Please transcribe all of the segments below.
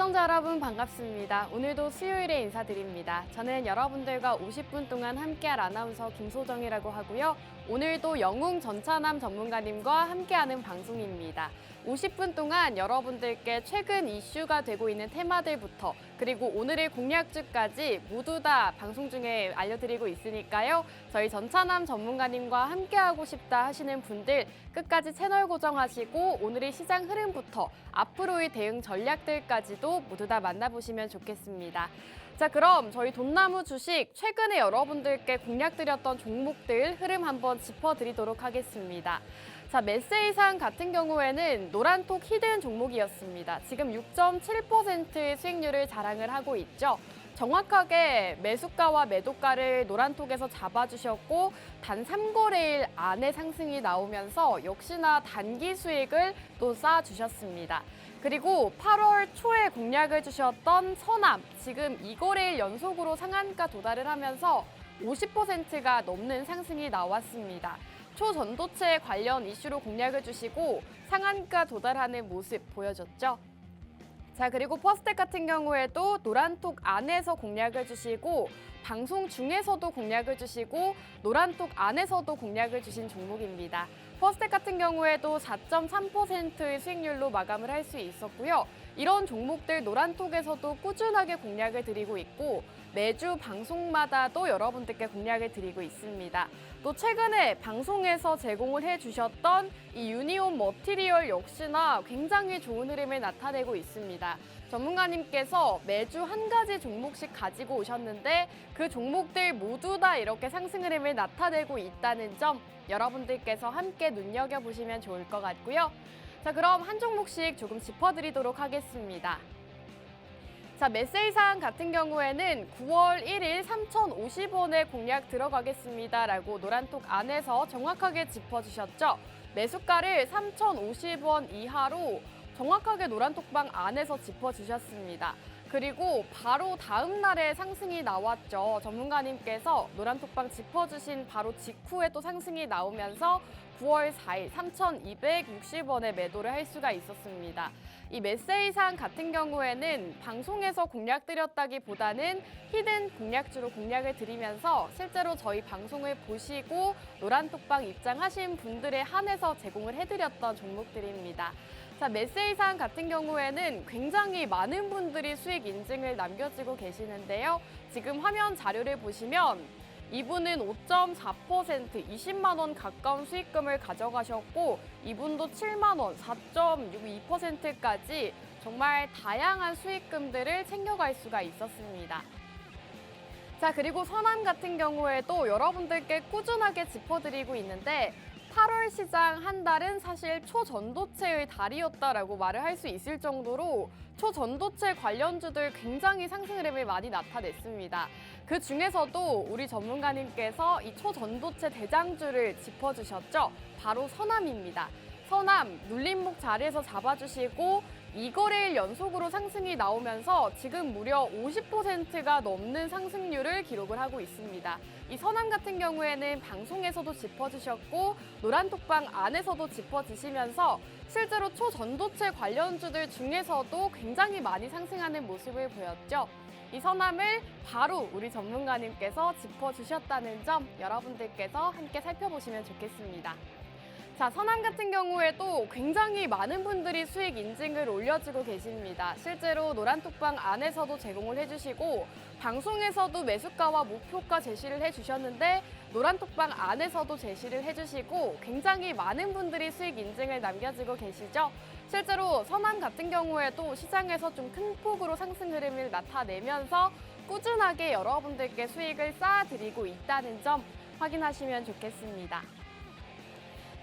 시청자 여러분 반갑습니다. 오늘도 수요일에 인사드립니다. 저는 여러분들과 50분 동안 함께할 아나운서 김소정이라고 하고요. 오늘도 영웅 전차남 전문가님과 함께하는 방송입니다. 50분 동안 여러분들께 최근 이슈가 되고 있는 테마들부터 그리고 오늘의 공약주까지 모두 다 방송 중에 알려드리고 있으니까요. 저희 전차남 전문가님과 함께하고 싶다 하시는 분들 끝까지 채널 고정하시고 오늘의 시장 흐름부터 앞으로의 대응 전략들까지도 모두 다 만나보시면 좋겠습니다. 자, 그럼 저희 돈나무 주식 최근에 여러분들께 공략드렸던 종목들 흐름 한번 짚어드리도록 하겠습니다. 자, 메세이상 같은 경우에는 노란톡 히든 종목이었습니다. 지금 6.7%의 수익률을 자랑을 하고 있죠. 정확하게 매수가와 매도가를 노란톡에서 잡아주셨고 단 3거래일 안에 상승이 나오면서 역시나 단기 수익을 또 쌓아주셨습니다. 그리고 8월 초에 공략을 주셨던 서남, 지금 2거래일 연속으로 상한가 도달을 하면서 50%가 넘는 상승이 나왔습니다. 초전도체 관련 이슈로 공략을 주시고 상한가 도달하는 모습 보여줬죠. 자, 그리고 퍼스텍 같은 경우에도 노란톡 안에서 공략을 주시고 방송 중에서도 공략을 주시고 노란톡 안에서도 공략을 주신 종목입니다. 퍼스텍 같은 경우에도 4.3%의 수익률로 마감을 할 수 있었고요. 이런 종목들 노란톡에서도 꾸준하게 공략을 드리고 있고 매주 방송마다도 여러분들께 공략을 드리고 있습니다. 또 최근에 방송에서 제공을 해주셨던 이 유니온 머티리얼 역시나 굉장히 좋은 흐름을 나타내고 있습니다. 전문가님께서 매주 한 가지 종목씩 가지고 오셨는데 그 종목들 모두 다 이렇게 상승 흐름을 나타내고 있다는 점 여러분들께서 함께 눈여겨보시면 좋을 것 같고요. 자, 그럼 한 종목씩 조금 짚어드리도록 하겠습니다. 자, 메세이상 같은 경우에는 9월 1일 3,050원에 공략 들어가겠습니다 라고 노란톡 안에서 정확하게 짚어주셨죠. 매수가를 3,050원 이하로 정확하게 노란톡방 안에서 짚어주셨습니다. 그리고 바로 다음 날에 상승이 나왔죠. 전문가님께서 노란톡방 짚어주신 바로 직후에 또 상승이 나오면서 9월 4일 3,260원에 매도를 할 수가 있었습니다. 이 메세이상 같은 경우에는 방송에서 공략드렸다기보다는 히든 공략주로 공략을 드리면서 실제로 저희 방송을 보시고 노란톡방 입장하신 분들에 한해서 제공을 해드렸던 종목들입니다. 자, 메세이상 같은 경우에는 굉장히 많은 분들이 수익 인증을 남겨주고 계시는데요. 지금 화면 자료를 보시면 이분은 5.4%, 20만 원 가까운 수익금을 가져가셨고 이분도 7만 원, 4.62%까지 정말 다양한 수익금들을 챙겨갈 수가 있었습니다. 자, 그리고 서남 같은 경우에도 여러분들께 꾸준하게 짚어드리고 있는데 8월 시장 한 달은 사실 초전도체의 달이었다라고 말을 할 수 있을 정도로 초전도체 관련주들 굉장히 상승 흐름을 많이 나타냈습니다. 그 중에서도 우리 전문가님께서 이 초전도체 대장주를 짚어주셨죠. 바로 서남입니다. 서남 눌림목 자리에서 잡아주시고 2거래일 연속으로 상승이 나오면서 지금 무려 50%가 넘는 상승률을 기록을 하고 있습니다. 이 서남 같은 경우에는 방송에서도 짚어주셨고 노란톡방 안에서도 짚어주시면서 실제로 초전도체 관련주들 중에서도 굉장히 많이 상승하는 모습을 보였죠. 이 서남을 바로 우리 전문가님께서 짚어주셨다는 점 여러분들께서 함께 살펴보시면 좋겠습니다. 자, 서남 같은 경우에도 굉장히 많은 분들이 수익 인증을 올려주고 계십니다. 실제로 노란톡방 안에서도 제공을 해주시고 방송에서도 매수가와 목표가 제시를 해주셨는데 노란톡방 안에서도 제시를 해주시고 굉장히 많은 분들이 수익 인증을 남겨주고 계시죠. 실제로 서남 같은 경우에도 시장에서 좀 큰 폭으로 상승 흐름을 나타내면서 꾸준하게 여러분들께 수익을 쌓아드리고 있다는 점 확인하시면 좋겠습니다.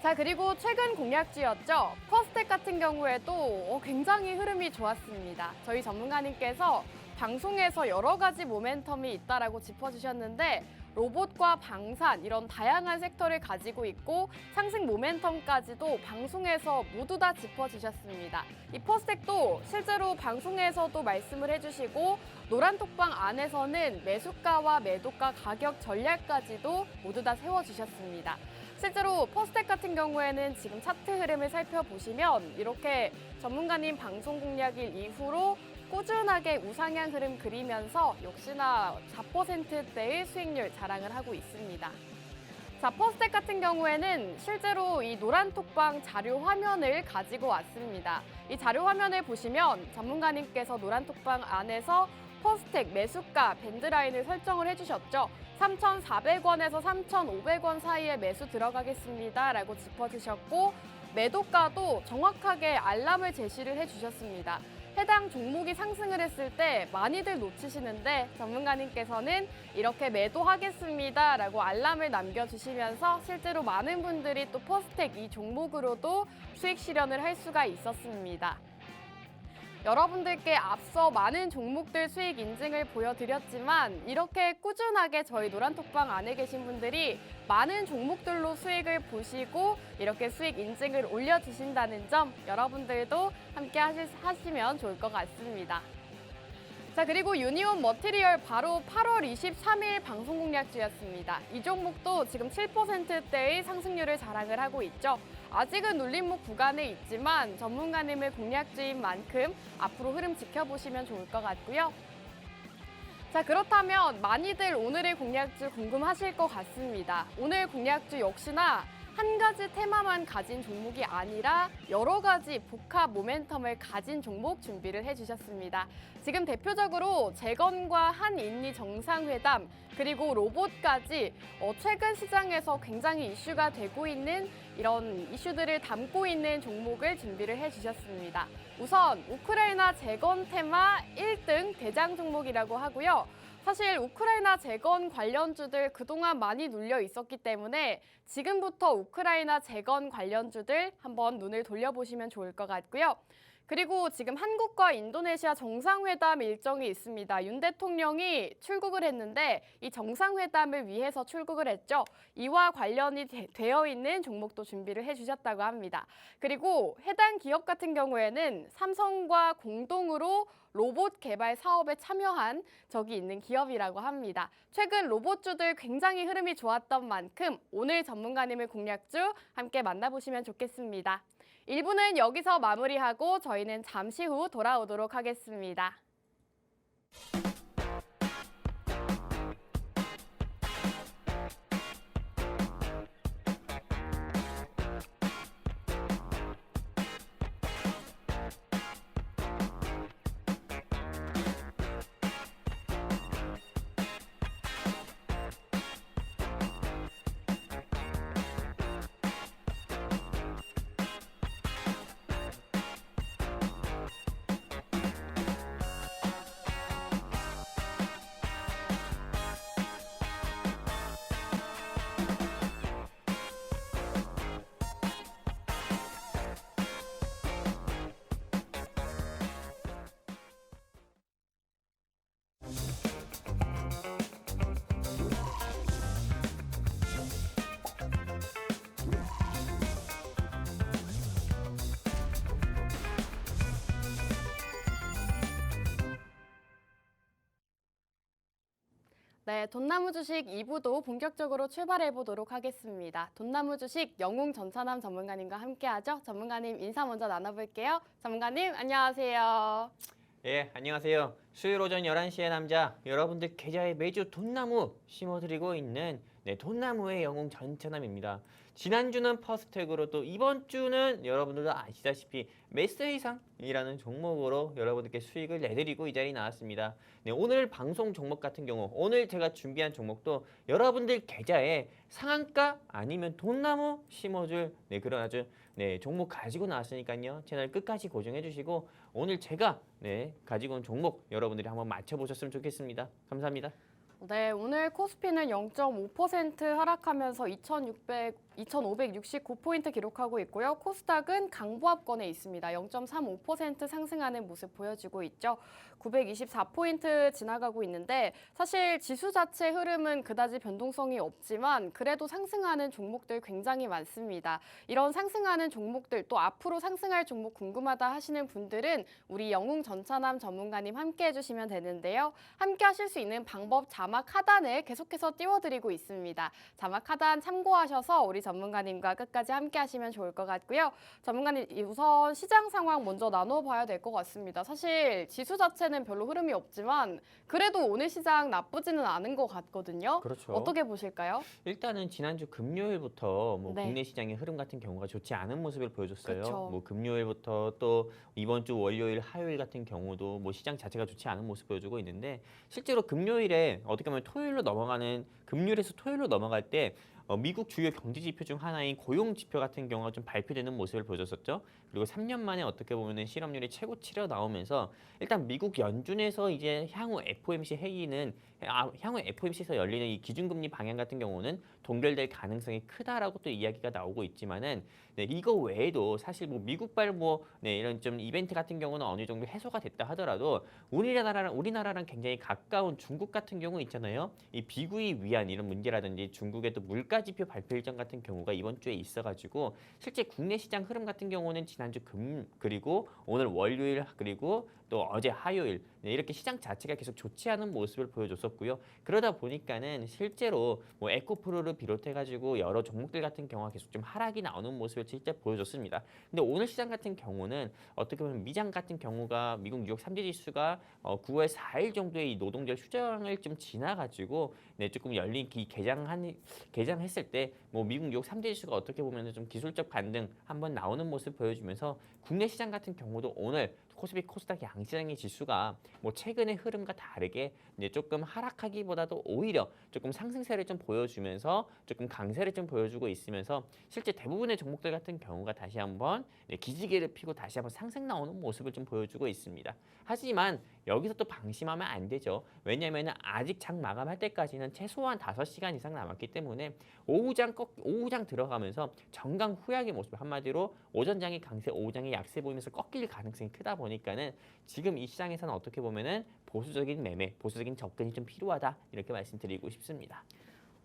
자, 그리고 최근 공략주였죠. 퍼스텍 같은 경우에도 굉장히 흐름이 좋았습니다. 저희 전문가님께서 방송에서 여러 가지 모멘텀이 있다라고 짚어주셨는데 로봇과 방산 이런 다양한 섹터를 가지고 있고 상승 모멘텀까지도 방송에서 모두 다 짚어주셨습니다. 이 퍼스텍도 실제로 방송에서도 말씀을 해주시고 노란톡방 안에서는 매수가와 매도가 가격 전략까지도 모두 다 세워주셨습니다. 실제로 퍼스텍 같은 경우에는 지금 차트 흐름을 살펴보시면 이렇게 전문가님 방송 공략일 이후로 꾸준하게 우상향 흐름 그리면서 역시나 4%대의 수익률 자랑을 하고 있습니다. 자, 퍼스텍 같은 경우에는 실제로 이 노란 톡방 자료 화면을 가지고 왔습니다. 이 자료 화면을 보시면 전문가님께서 노란 톡방 안에서 퍼스텍 매수가 밴드라인을 설정을 해주셨죠. 3,400원에서 3,500원 사이에 매수 들어가겠습니다 라고 짚어주셨고 매도가도 정확하게 알람을 제시를 해주셨습니다. 해당 종목이 상승을 했을 때 많이들 놓치시는데 전문가님께서는 이렇게 매도하겠습니다 라고 알람을 남겨주시면서 실제로 많은 분들이 또 퍼스텍 이 종목으로도 수익 실현을 할 수가 있었습니다. 여러분들께 앞서 많은 종목들 수익 인증을 보여드렸지만 이렇게 꾸준하게 저희 노란톡방 안에 계신 분들이 많은 종목들로 수익을 보시고 이렇게 수익 인증을 올려주신다는 점 여러분들도 함께 하시면 좋을 것 같습니다. 자, 그리고 유니온 머티리얼 바로 8월 23일 방송 공략주였습니다. 이 종목도 지금 7%대의 상승률을 자랑을 하고 있죠. 아직은 눌림목 구간에 있지만 전문가님의 공략주인 만큼 앞으로 흐름 지켜보시면 좋을 것 같고요. 자, 그렇다면 많이들 오늘의 공략주 궁금하실 것 같습니다. 오늘 공략주 역시나 한 가지 테마만 가진 종목이 아니라 여러 가지 복합 모멘텀을 가진 종목 준비를 해주셨습니다. 지금 대표적으로 재건과 한인리 정상회담 그리고 로봇까지 최근 시장에서 굉장히 이슈가 되고 있는 이런 이슈들을 담고 있는 종목을 준비를 해주셨습니다. 우선 우크라이나 재건 테마 1등 대장 종목이라고 하고요. 사실 우크라이나 재건 관련주들 그동안 많이 눌려 있었기 때문에 지금부터 우크라이나 재건 관련주들 한번 눈을 돌려보시면 좋을 것 같고요. 그리고 지금 한국과 인도네시아 정상회담 일정이 있습니다. 윤 대통령이 출국을 했는데 이 정상회담을 위해서 출국을 했죠. 이와 관련이 되어 있는 종목도 준비를 해주셨다고 합니다. 그리고 해당 기업 같은 경우에는 삼성과 공동으로 로봇 개발 사업에 참여한 적이 있는 기업이라고 합니다. 최근 로봇주들 굉장히 흐름이 좋았던 만큼 오늘 전문가님의 공략주 함께 만나보시면 좋겠습니다. 1부는 여기서 마무리하고 저희는 잠시 후 돌아오도록 하겠습니다. 네, 돈나무 주식 2부도 본격적으로 출발해 보도록 하겠습니다. 돈나무 주식 영웅 전차남 전문가님과 함께하죠. 전문가님 인사 먼저 나눠볼게요. 전문가님 안녕하세요. 예, 안녕하세요. 수요일 오전 11시의 남자, 여러분들 계좌에 매주 돈나무 심어드리고 있는 돈나무의 영웅 전차남입니다. 지난주는 퍼스텍으로 또 이번 주는 여러분들도 아시다시피 메스회상이라는 종목으로 여러분들께 수익을 내드리고 이 자리에 나왔습니다. 네, 오늘 방송 종목 같은 경우 오늘 제가 준비한 종목도 여러분들 계좌에 상한가 아니면 돈나무 심어줄 그런 아주 종목 가지고 나왔으니까요. 채널 끝까지 고정해 주시고 오늘 제가 가지고 온 종목 여러분들이 한번 맞춰보셨으면 좋겠습니다. 감사합니다. 네, 오늘 코스피는 0.5% 하락하면서 2,569포인트 기록하고 있고요. 코스닥은 강보합권에 있습니다. 0.35% 상승하는 모습 보여주고 있죠. 924포인트 지나가고 있는데 사실 지수 자체 흐름은 그다지 변동성이 없지만 그래도 상승하는 종목들 굉장히 많습니다. 이런 상승하는 종목들 또 앞으로 상승할 종목 궁금하다 하시는 분들은 우리 영웅 전차남 전문가님 함께 해주시면 되는데요. 함께 하실 수 있는 방법 자막 하단에 계속해서 띄워드리고 있습니다. 자막 하단 참고하셔서 우리 전문가님과 끝까지 함께 하시면 좋을 것 같고요. 전문가님, 우선 시장 상황 먼저 나눠봐야 될 것 같습니다. 사실 지수 자체는 별로 흐름이 없지만 그래도 오늘 시장 나쁘지는 않은 것 같거든요. 그렇죠. 어떻게 보실까요? 일단은 지난주 금요일부터 뭐 네. 국내 시장의 흐름 같은 경우가 좋지 않은 모습을 보여줬어요. 그쵸. 뭐 금요일부터 또 이번 주 월요일, 화요일 같은 경우도 뭐 시장 자체가 좋지 않은 모습 보여주고 있는데 실제로 금요일에 어떻게 보면 토요일로 넘어가는 금요일에서 토요일로 넘어갈 때 미국 주요 경제 지표 중 하나인 고용 지표 같은 경우가 좀 발표되는 모습을 보여줬었죠. 그리고 3년 만에 어떻게 보면은 실업률이 최고치로 나오면서 일단 미국 연준에서 이제 향후 FOMC 회의는 향후 FOMC에서 열리는 이 기준금리 방향 같은 경우는 동결될 가능성이 크다라고 또 이야기가 나오고 있지만은 네, 이거 외에도 사실 뭐 미국발 이런 좀 이벤트 같은 경우는 어느 정도 해소가 됐다 하더라도 우리나라랑 굉장히 가까운 중국 같은 경우 있잖아요. 이 비구이 위안 이런 문제라든지 중국의 또 물가 지표 발표 일정 같은 경우가 이번 주에 있어가지고 실제 국내 시장 흐름 같은 경우는 지난주 그리고 오늘 월요일 그리고 또 어제 화요일 이렇게 시장 자체가 계속 좋지 않은 모습을 보여줬었고요. 그러다 보니까는 실제로 뭐 에코프로를 비롯해가지고 여러 종목들 같은 경우가 계속 좀 하락이 나오는 모습을 실제 보여줬습니다. 근데 오늘 시장 같은 경우는 어떻게 보면 미장 같은 경우가 미국 뉴욕 3대 지수가 9월 4일 정도의 이 노동절 휴장을 좀 지나가지고 조금 열린 개장했을 때 뭐 미국 뉴욕 3대 지수가 어떻게 보면 좀 기술적 반등 한번 나오는 모습 보여주면서 국내 시장 같은 경우도 오늘 코스피 코스닥 양시장의 지수가 뭐 최근의 흐름과 다르게 조금 하락하기보다도 오히려 조금 상승세를 좀 보여주면서 조금 강세를 좀 보여주고 있으면서 실제 대부분의 종목들 같은 경우가 다시 한번 기지개를 펴고 다시 한번 상승 나오는 모습을 좀 보여주고 있습니다. 하지만 여기서 또 방심하면 안 되죠. 왜냐하면 아직 장 마감할 때까지는 최소한 5시간 이상 남았기 때문에 오후장 들어가면서 정강 후약의 모습 한마디로 오전장이 강세, 오후장이 약세 보이면서 꺾일 가능성이 크다 보니까는 지금 이 시장에서는 어떻게 보면은 보수적인 매매, 보수적인 접근이 좀 필요하다 이렇게 말씀드리고 싶습니다.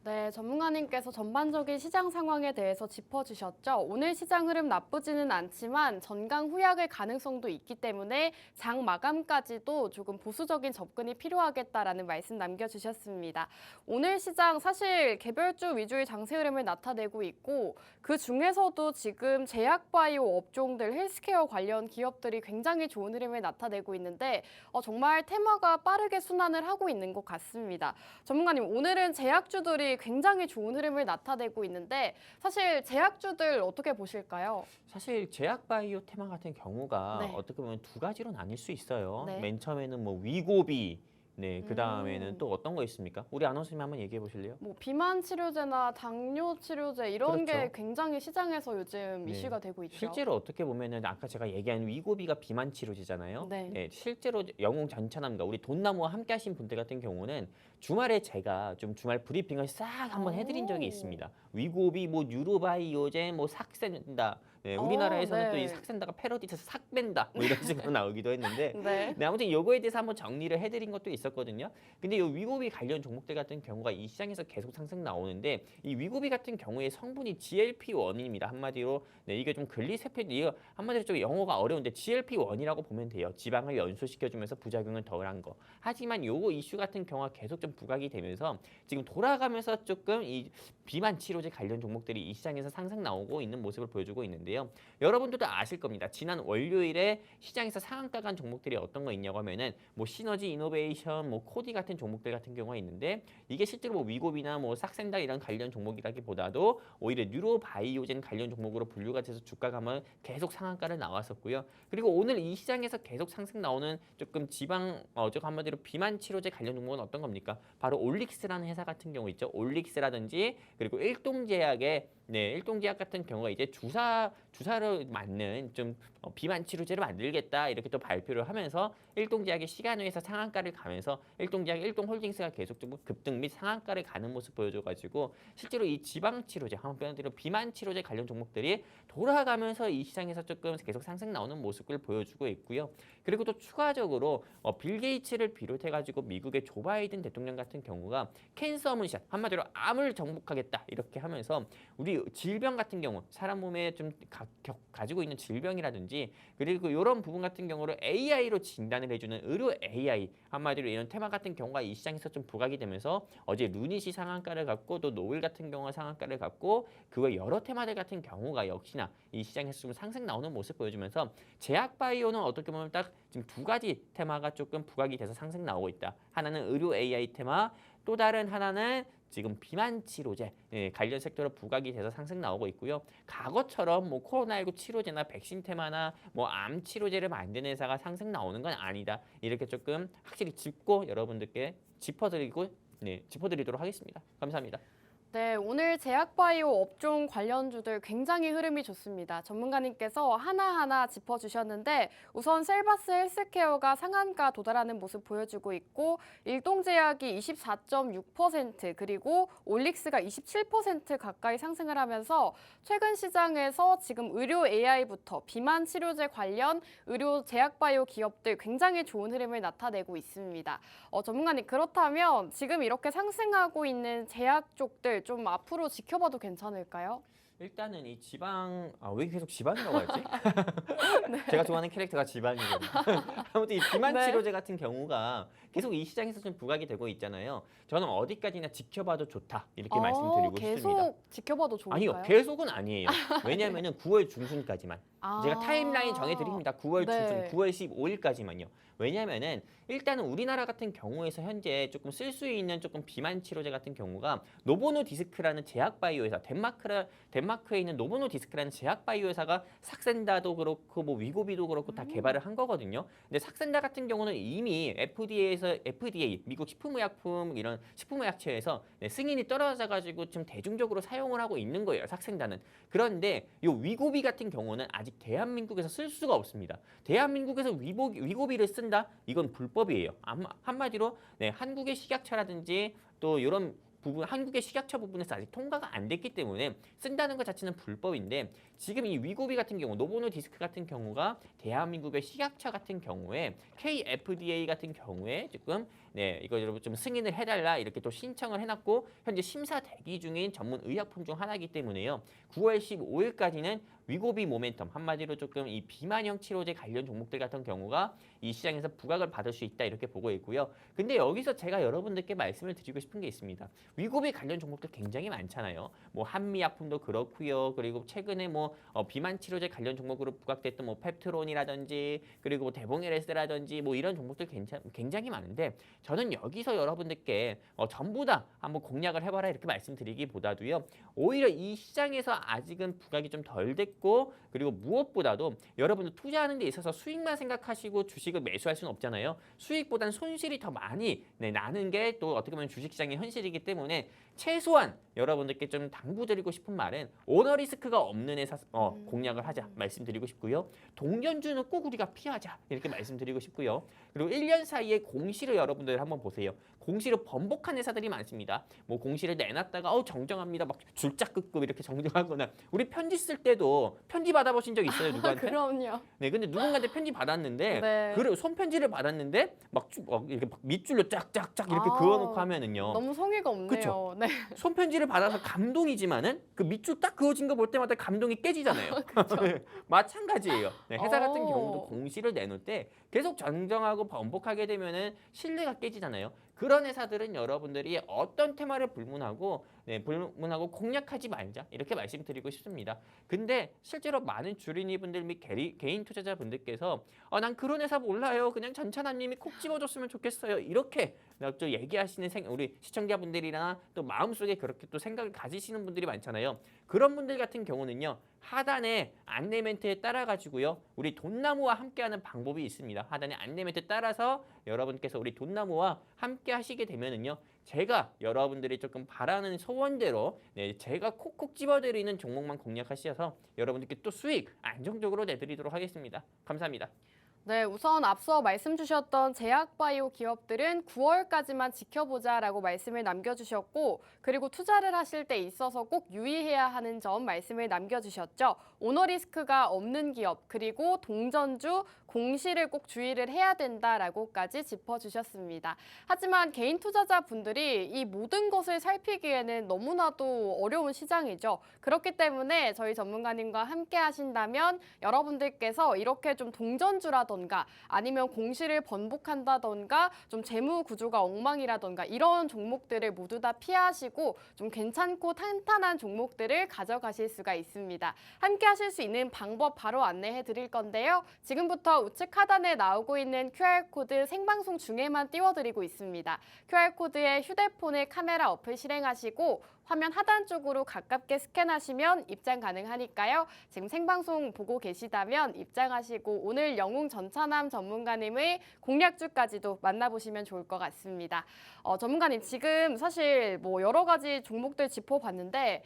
네, 전문가님께서 전반적인 시장 상황에 대해서 짚어주셨죠. 오늘 시장 흐름 나쁘지는 않지만 전강 후약의 가능성도 있기 때문에 장 마감까지도 조금 보수적인 접근이 필요하겠다라는 말씀 남겨주셨습니다. 오늘 시장 사실 개별주 위주의 장세 흐름을 나타내고 있고 그 중에서도 지금 제약바이오 업종들 헬스케어 관련 기업들이 굉장히 좋은 흐름을 나타내고 있는데 정말 테마가 빠르게 순환을 하고 있는 것 같습니다. 전문가님, 오늘은 제약주들이 굉장히 좋은 흐름을 나타내고 있는데 사실 제약주들 어떻게 보실까요? 사실 제약바이오 테마 같은 경우가 네. 어떻게 보면 두 가지로 나뉠 수 있어요. 네. 맨 처음에는 뭐 위고비, 그 다음에는 또 어떤 거 있습니까? 우리 아나운서님 한번 얘기해 보실래요? 뭐 비만 치료제나 당뇨 치료제 이런 게 그렇죠. 굉장히 시장에서 요즘 네. 이슈가 되고 있죠. 실제로 어떻게 보면은 아까 제가 얘기한 위고비가 비만 치료제잖아요. 네. 실제로 영웅 전천남과 우리 돈나무와 함께 하신 분들 같은 경우는 주말에 제가 좀 주말 브리핑을 싹 한번 해드린 적이 있습니다. 위고비, 뭐 뉴로바이오제, 뭐 삭센다. 우리나라에서는 또 이 네. 삭센다가 패러디에서 삭 뺀다 뭐 이런 식으로 나오기도 했는데 네. 아무튼 요거에 대해서 한번 정리를 해드린 것도 있었거든요. 근데 이 위고비 관련 종목들 같은 경우가 이 시장에서 계속 상승 나오는데 이 위고비 같은 경우에 성분이 GLP-1입니다. 한마디로 이게 좀 글리세피드 이거 한마디로 좀 영어가 어려운데 GLP-1이라고 보면 돼요. 지방을 연소시켜주면서 부작용을 덜한 거. 하지만 요거 이슈 같은 경우가 계속 좀 부각이 되면서 지금 돌아가면서 조금 이 비만 치료제 관련 종목들이 이 시장에서 상승 나오고 있는 모습을 보여주고 있는데요. 여러분들도 아실 겁니다. 지난 월요일에 시장에서 상한가 간 종목들이 어떤 거 있냐고 하면은 뭐 시너지 이노베이션, 뭐 코디 같은 종목들 같은 경우가 있는데 이게 실제로 뭐 위고비나 뭐 삭센다 이런 관련 종목이라기보다도 오히려 뉴로바이오젠 관련 종목으로 분류가 돼서 주가가 한번 계속 상한가를 나왔었고요. 그리고 오늘 이 시장에서 계속 상승 나오는 조금 조금 한마디로 비만 치료제 관련 종목은 어떤 겁니까? 바로 올릭스라는 회사 같은 경우 있죠. 올릭스라든지 그리고 일동제약 같은 경우가 이제 주사로 맞는 좀 비만 치료제를 만들겠다 이렇게 또 발표를 하면서 일동제약이 시간외에서 상한가를 가면서 일동홀딩스가 계속 좀 급등 및 상한가를 가는 모습 보여줘가지고 실제로 이 지방 치료제, 한편으로 비만 치료제 관련 종목들이 돌아가면서 이 시장에서 조금 계속 상승 나오는 모습을 보여주고 있고요. 그리고 또 추가적으로 빌 게이츠를 비롯해가지고 미국의 조 바이든 대통령 같은 경우가 캔서 문샷, 한마디로 암을 정복하겠다 이렇게 하면서 우리 우리 질병 같은 경우 사람 몸에 좀 가지고 있는 질병이라든지 그리고 이런 부분 같은 경우를 AI로 진단을 해주는 의료 AI 한마디로 이런 테마 같은 경우가 이 시장에서 좀 부각이 되면서 어제 루닛이 상한가를 갖고 또 노을 같은 경우가 상한가를 갖고 그 외 여러 테마들 같은 경우가 역시나 이 시장에서 좀 상승 나오는 모습 보여주면서 제약바이오는 어떻게 보면 딱 지금 두 가지 테마가 조금 부각이 돼서 상승 나오고 있다. 하나는 의료 AI 테마, 또 다른 하나는 지금 비만 치료제 관련 섹터로 부각이 돼서 상승 나오고 있고요. 과거처럼 뭐 코로나19 치료제나 백신 테마나 뭐 암 치료제를 만드는 회사가 상승 나오는 건 아니다. 이렇게 조금 확실히 짚고 여러분들께 짚어드리도록 하겠습니다. 감사합니다. 네, 오늘 제약바이오 업종 관련주들 굉장히 흐름이 좋습니다. 전문가님께서 하나하나 짚어주셨는데 우선 셀바스 헬스케어가 상한가 도달하는 모습 보여주고 있고 일동제약이 24.6% 그리고 올릭스가 27% 가까이 상승을 하면서 최근 시장에서 지금 의료 AI부터 비만 치료제 관련 의료 제약바이오 기업들 굉장히 좋은 흐름을 나타내고 있습니다. 전문가님 그렇다면 지금 이렇게 상승하고 있는 제약 쪽들 좀 앞으로 지켜봐도 괜찮을까요? 일단은 이 지방 왜 계속 지방이라고 하지? 제가 좋아하는 캐릭터가 지방이거든요. 아무튼 이 비만 네. 치료제 같은 경우가 계속 이 시장에서 좀 부각이 되고 있잖아요. 저는 어디까지나 지켜봐도 좋다 이렇게 말씀드리고 계속 싶습니다. 지켜봐도 좋을까요? 아니요, 계속은 아니에요. 왜냐하면 9월 중순까지만. 제가 타임라인 정해드립니다. 9월 중순, 네. 9월 15일까지만요. 왜냐하면은 일단은 우리나라 같은 경우에서 현재 조금 쓸 수 있는 조금 비만 치료제 같은 경우가 노보노디스크라는 제약바이오 회사, 덴마크에 있는 노보노디스크라는 제약바이오 회사가 삭센다도 그렇고 뭐 위고비도 그렇고 다 개발을 한 거거든요. 근데 삭센다 같은 경우는 이미 FDA 미국 식품의약품 이런 식품의약처에서 승인이 떨어져 가지고 좀 대중적으로 사용을 하고 있는 거예요. 삭센다는. 그런데 이 위고비 같은 경우는 아직 대한민국에서 쓸 수가 없습니다. 대한민국에서 위고비를 쓴다? 이건 불법이에요. 한마디로 한국의 식약처라든지 또 이런 부분, 한국의 식약처 부분에서 아직 통과가 안 됐기 때문에 쓴다는 것 자체는 불법인데 지금 이 위고비 같은 경우, 노보노디스크 같은 경우가 대한민국의 식약처 같은 경우에 KFDA 같은 경우에 지금 이거 여러분 좀 승인을 해달라 이렇게 또 신청을 해놨고 현재 심사 대기 중인 전문 의약품 중 하나이기 때문에요. 9월 15일까지는 위고비 모멘텀 한마디로 조금 이 비만형 치료제 관련 종목들 같은 경우가 이 시장에서 부각을 받을 수 있다 이렇게 보고 있고요. 근데 여기서 제가 여러분들께 말씀을 드리고 싶은 게 있습니다. 위고비 관련 종목들 굉장히 많잖아요. 뭐 한미약품도 그렇고요. 그리고 최근에 뭐 비만 치료제 관련 종목으로 부각됐던 뭐 펩트론이라든지 그리고 뭐 데봉에레스라든지 뭐 이런 종목들 굉장히 많은데 저는 여기서 여러분들께 전부 다 한번 공략을 해봐라 이렇게 말씀드리기보다도요. 오히려 이 시장에서 아직은 부각이 좀 덜 됐고 그리고 무엇보다도 여러분들 투자하는 데 있어서 수익만 생각하시고 주식을 매수할 수는 없잖아요. 수익보다는 손실이 더 많이 나는 게 또 어떻게 보면 주식시장의 현실이기 때문에 최소한 여러분들께 좀 당부드리고 싶은 말은 오너 리스크가 없는 회사 공략을 하자 말씀드리고 싶고요. 동전주는 꼭 우리가 피하자 이렇게 말씀드리고 싶고요. 그리고 1년 사이에 공시를 여러분들 한번 보세요. 공시를 번복한 회사들이 많습니다. 뭐 공시를 내놨다가 정정합니다. 막 줄짝긋고 이렇게 정정하거나 우리 편지 쓸 때도 편지 받아보신 적 있어요? 누구한테? 그럼요. 네, 근데 누군가한테 편지 받았는데 네. 그래 손편지를 받았는데 막 이렇게 막 밑줄로 쫙쫙쫙 이렇게 그어놓고 하면은요. 너무 성의가 없네요. 그쵸? 네. 손편지를 받아서 감동이지만은 그 밑줄 딱 그어진 거 볼 때마다 감동이 깨지잖아요. 마찬가지예요. 회사 같은 경우도 공시를 내놓을 때 계속 정정하고 번복하게 되면은 신뢰가 깨지잖아요. 그런 회사들은 여러분들이 어떤 테마를 불문하고 공략하지 말자 이렇게 말씀드리고 싶습니다. 근데 실제로 많은 주린이분들 및 개인 투자자분들께서 난 그런 회사 몰라요. 그냥 전차남님이 콕 집어줬으면 좋겠어요. 이렇게 또 얘기하시는 우리 시청자분들이나 또 마음속에 그렇게 또 생각을 가지시는 분들이 많잖아요. 그런 분들 같은 경우는요. 하단에 안내 멘트에 따라 가지고요. 우리 돈나무와 함께하는 방법이 있습니다. 하단에 안내 멘트 따라서 여러분께서 우리 돈나무와 함께 하시게 되면은요. 제가 여러분들이 조금 바라는 소원대로 제가 콕콕 집어드리는 종목만 공략하셔서 여러분들께 또 수익 안정적으로 내드리도록 하겠습니다. 감사합니다. 네, 우선 앞서 말씀 주셨던 제약바이오 기업들은 9월까지만 지켜보자라고 말씀을 남겨주셨고 그리고 투자를 하실 때 있어서 꼭 유의해야 하는 점 말씀을 남겨주셨죠. 오너 리스크가 없는 기업 그리고 동전주, 공시를 꼭 주의를 해야 된다라고까지 짚어주셨습니다. 하지만 개인 투자자분들이 이 모든 것을 살피기에는 너무나도 어려운 시장이죠. 그렇기 때문에 저희 전문가님과 함께 하신다면 여러분들께서 이렇게 좀 동전주라던가 아니면 공시를 번복한다던가 좀 재무 구조가 엉망이라던가 이런 종목들을 모두 다 피하시고 좀 괜찮고 탄탄한 종목들을 가져가실 수가 있습니다. 함께 하실 수 있는 방법 바로 안내해 드릴 건데요. 지금부터 우측 하단에 나오고 있는 QR코드 생방송 중에만 띄워드리고 있습니다. QR코드에 휴대폰의 카메라 어플 실행하시고 화면 하단 쪽으로 가깝게 스캔하시면 입장 가능하니까요. 지금 생방송 보고 계시다면 입장하시고 오늘 영웅 전차남 전문가님의 공략주까지도 만나보시면 좋을 것 같습니다. 전문가님 지금 사실 뭐 여러 가지 종목들 짚어봤는데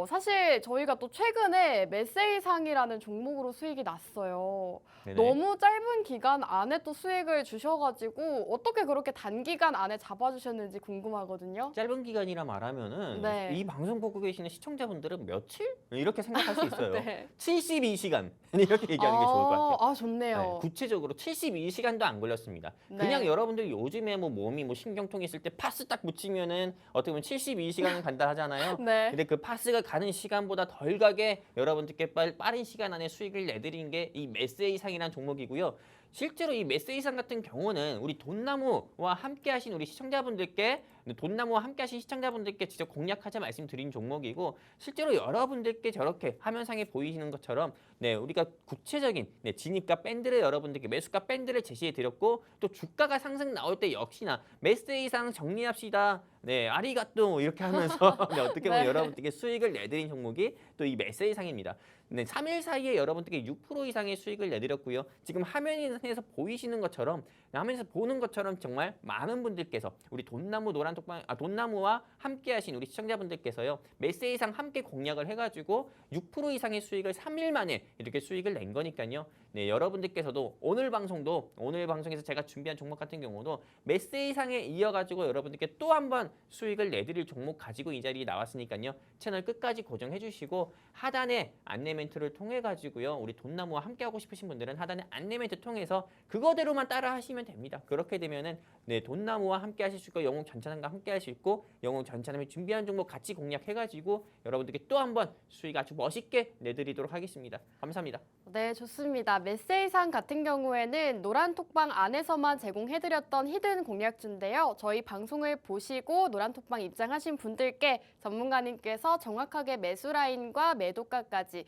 사실 저희가 또 최근에 메세이상이라는 종목으로 수익이 났어요. 네네. 너무 짧은 기간 안에 또 수익을 주셔가지고 어떻게 그렇게 단기간 안에 잡아주셨는지 궁금하거든요. 짧은 기간이라 말하면은 네. 이 방송 보고 계시는 시청자분들은 며칠? 이렇게 생각할 수 있어요. 네. 72시간 이렇게 얘기하는 게 좋을 것 같아요. 아, 좋네요. 네, 구체적으로 72시간도 안 걸렸습니다. 네. 그냥 여러분들이 요즘에 뭐 몸이 뭐 신경통 있을 때 파스 딱 붙이면은 어떻게 보면 72시간은 간다 하잖아요. 네. 근데 그 파스가 가는 시간보다 덜 가게 여러분들께 빠른 시간 안에 수익을 내드린 게 이 메세이상이라는 종목이고요. 실제로 이 메세이상 같은 경우는 우리 돈나무와 함께 하신 우리 시청자분들께 돈나무와 함께 하신 시청자분들께 직접 공략하자 말씀드린 종목이고 실제로 여러분들께 저렇게 화면상에 보이시는 것처럼 네, 우리가 구체적인 진입가 밴드를 여러분들께 매수가 밴드를 제시해 드렸고 또 주가가 상승 나올 때 역시나 메세이상 정리합시다. 네, 아리가또 이렇게 하면서 네, 어떻게 보면 네. 여러분들께 수익을 내드린 종목이 또 이 메세이상입니다. 네, 3일 사이에 여러분들께 6% 이상의 수익을 내드렸고요. 지금 화면에서 보이시는 것처럼 화면에서 보는 것처럼 정말 많은 분들께서 우리 돈나무와 함께하신 우리 시청자분들께서요. 메세이상 함께 공략을 해가지고 6% 이상의 수익을 3일 만에 이렇게 수익을 낸 거니까요. 네, 여러분들께서도 오늘 방송에서 제가 준비한 종목 같은 경우도 메세이상에 이어가지고 여러분들께 또 한 번 수익을 내드릴 종목 가지고 이 자리에 나왔으니까요. 채널 끝까지 고정해 주시고 하단에 안내 멘트를 통해 가지고요. 우리 돈나무와 함께 하고 싶으신 분들은 하단에 안내 멘트 통해서 그거대로만 따라 하시면 됩니다. 그렇게 되면은 네, 돈나무와 함께 하실 수 있고 영웅 전차남과 함께 할 수 있고 영웅 전차남이 준비한 종목 같이 공략해 가지고 여러분들께 또 한 번 수익 아주 멋있게 내드리도록 하겠습니다. 감사합니다. 네, 좋습니다. 메세이상 같은 경우에는 노란톡방 안에서만 제공해드렸던 히든 공략주인데요. 저희 방송을 보시고 노란톡방 입장하신 분들께 전문가님께서 정확하게 매수 라인과 매도가까지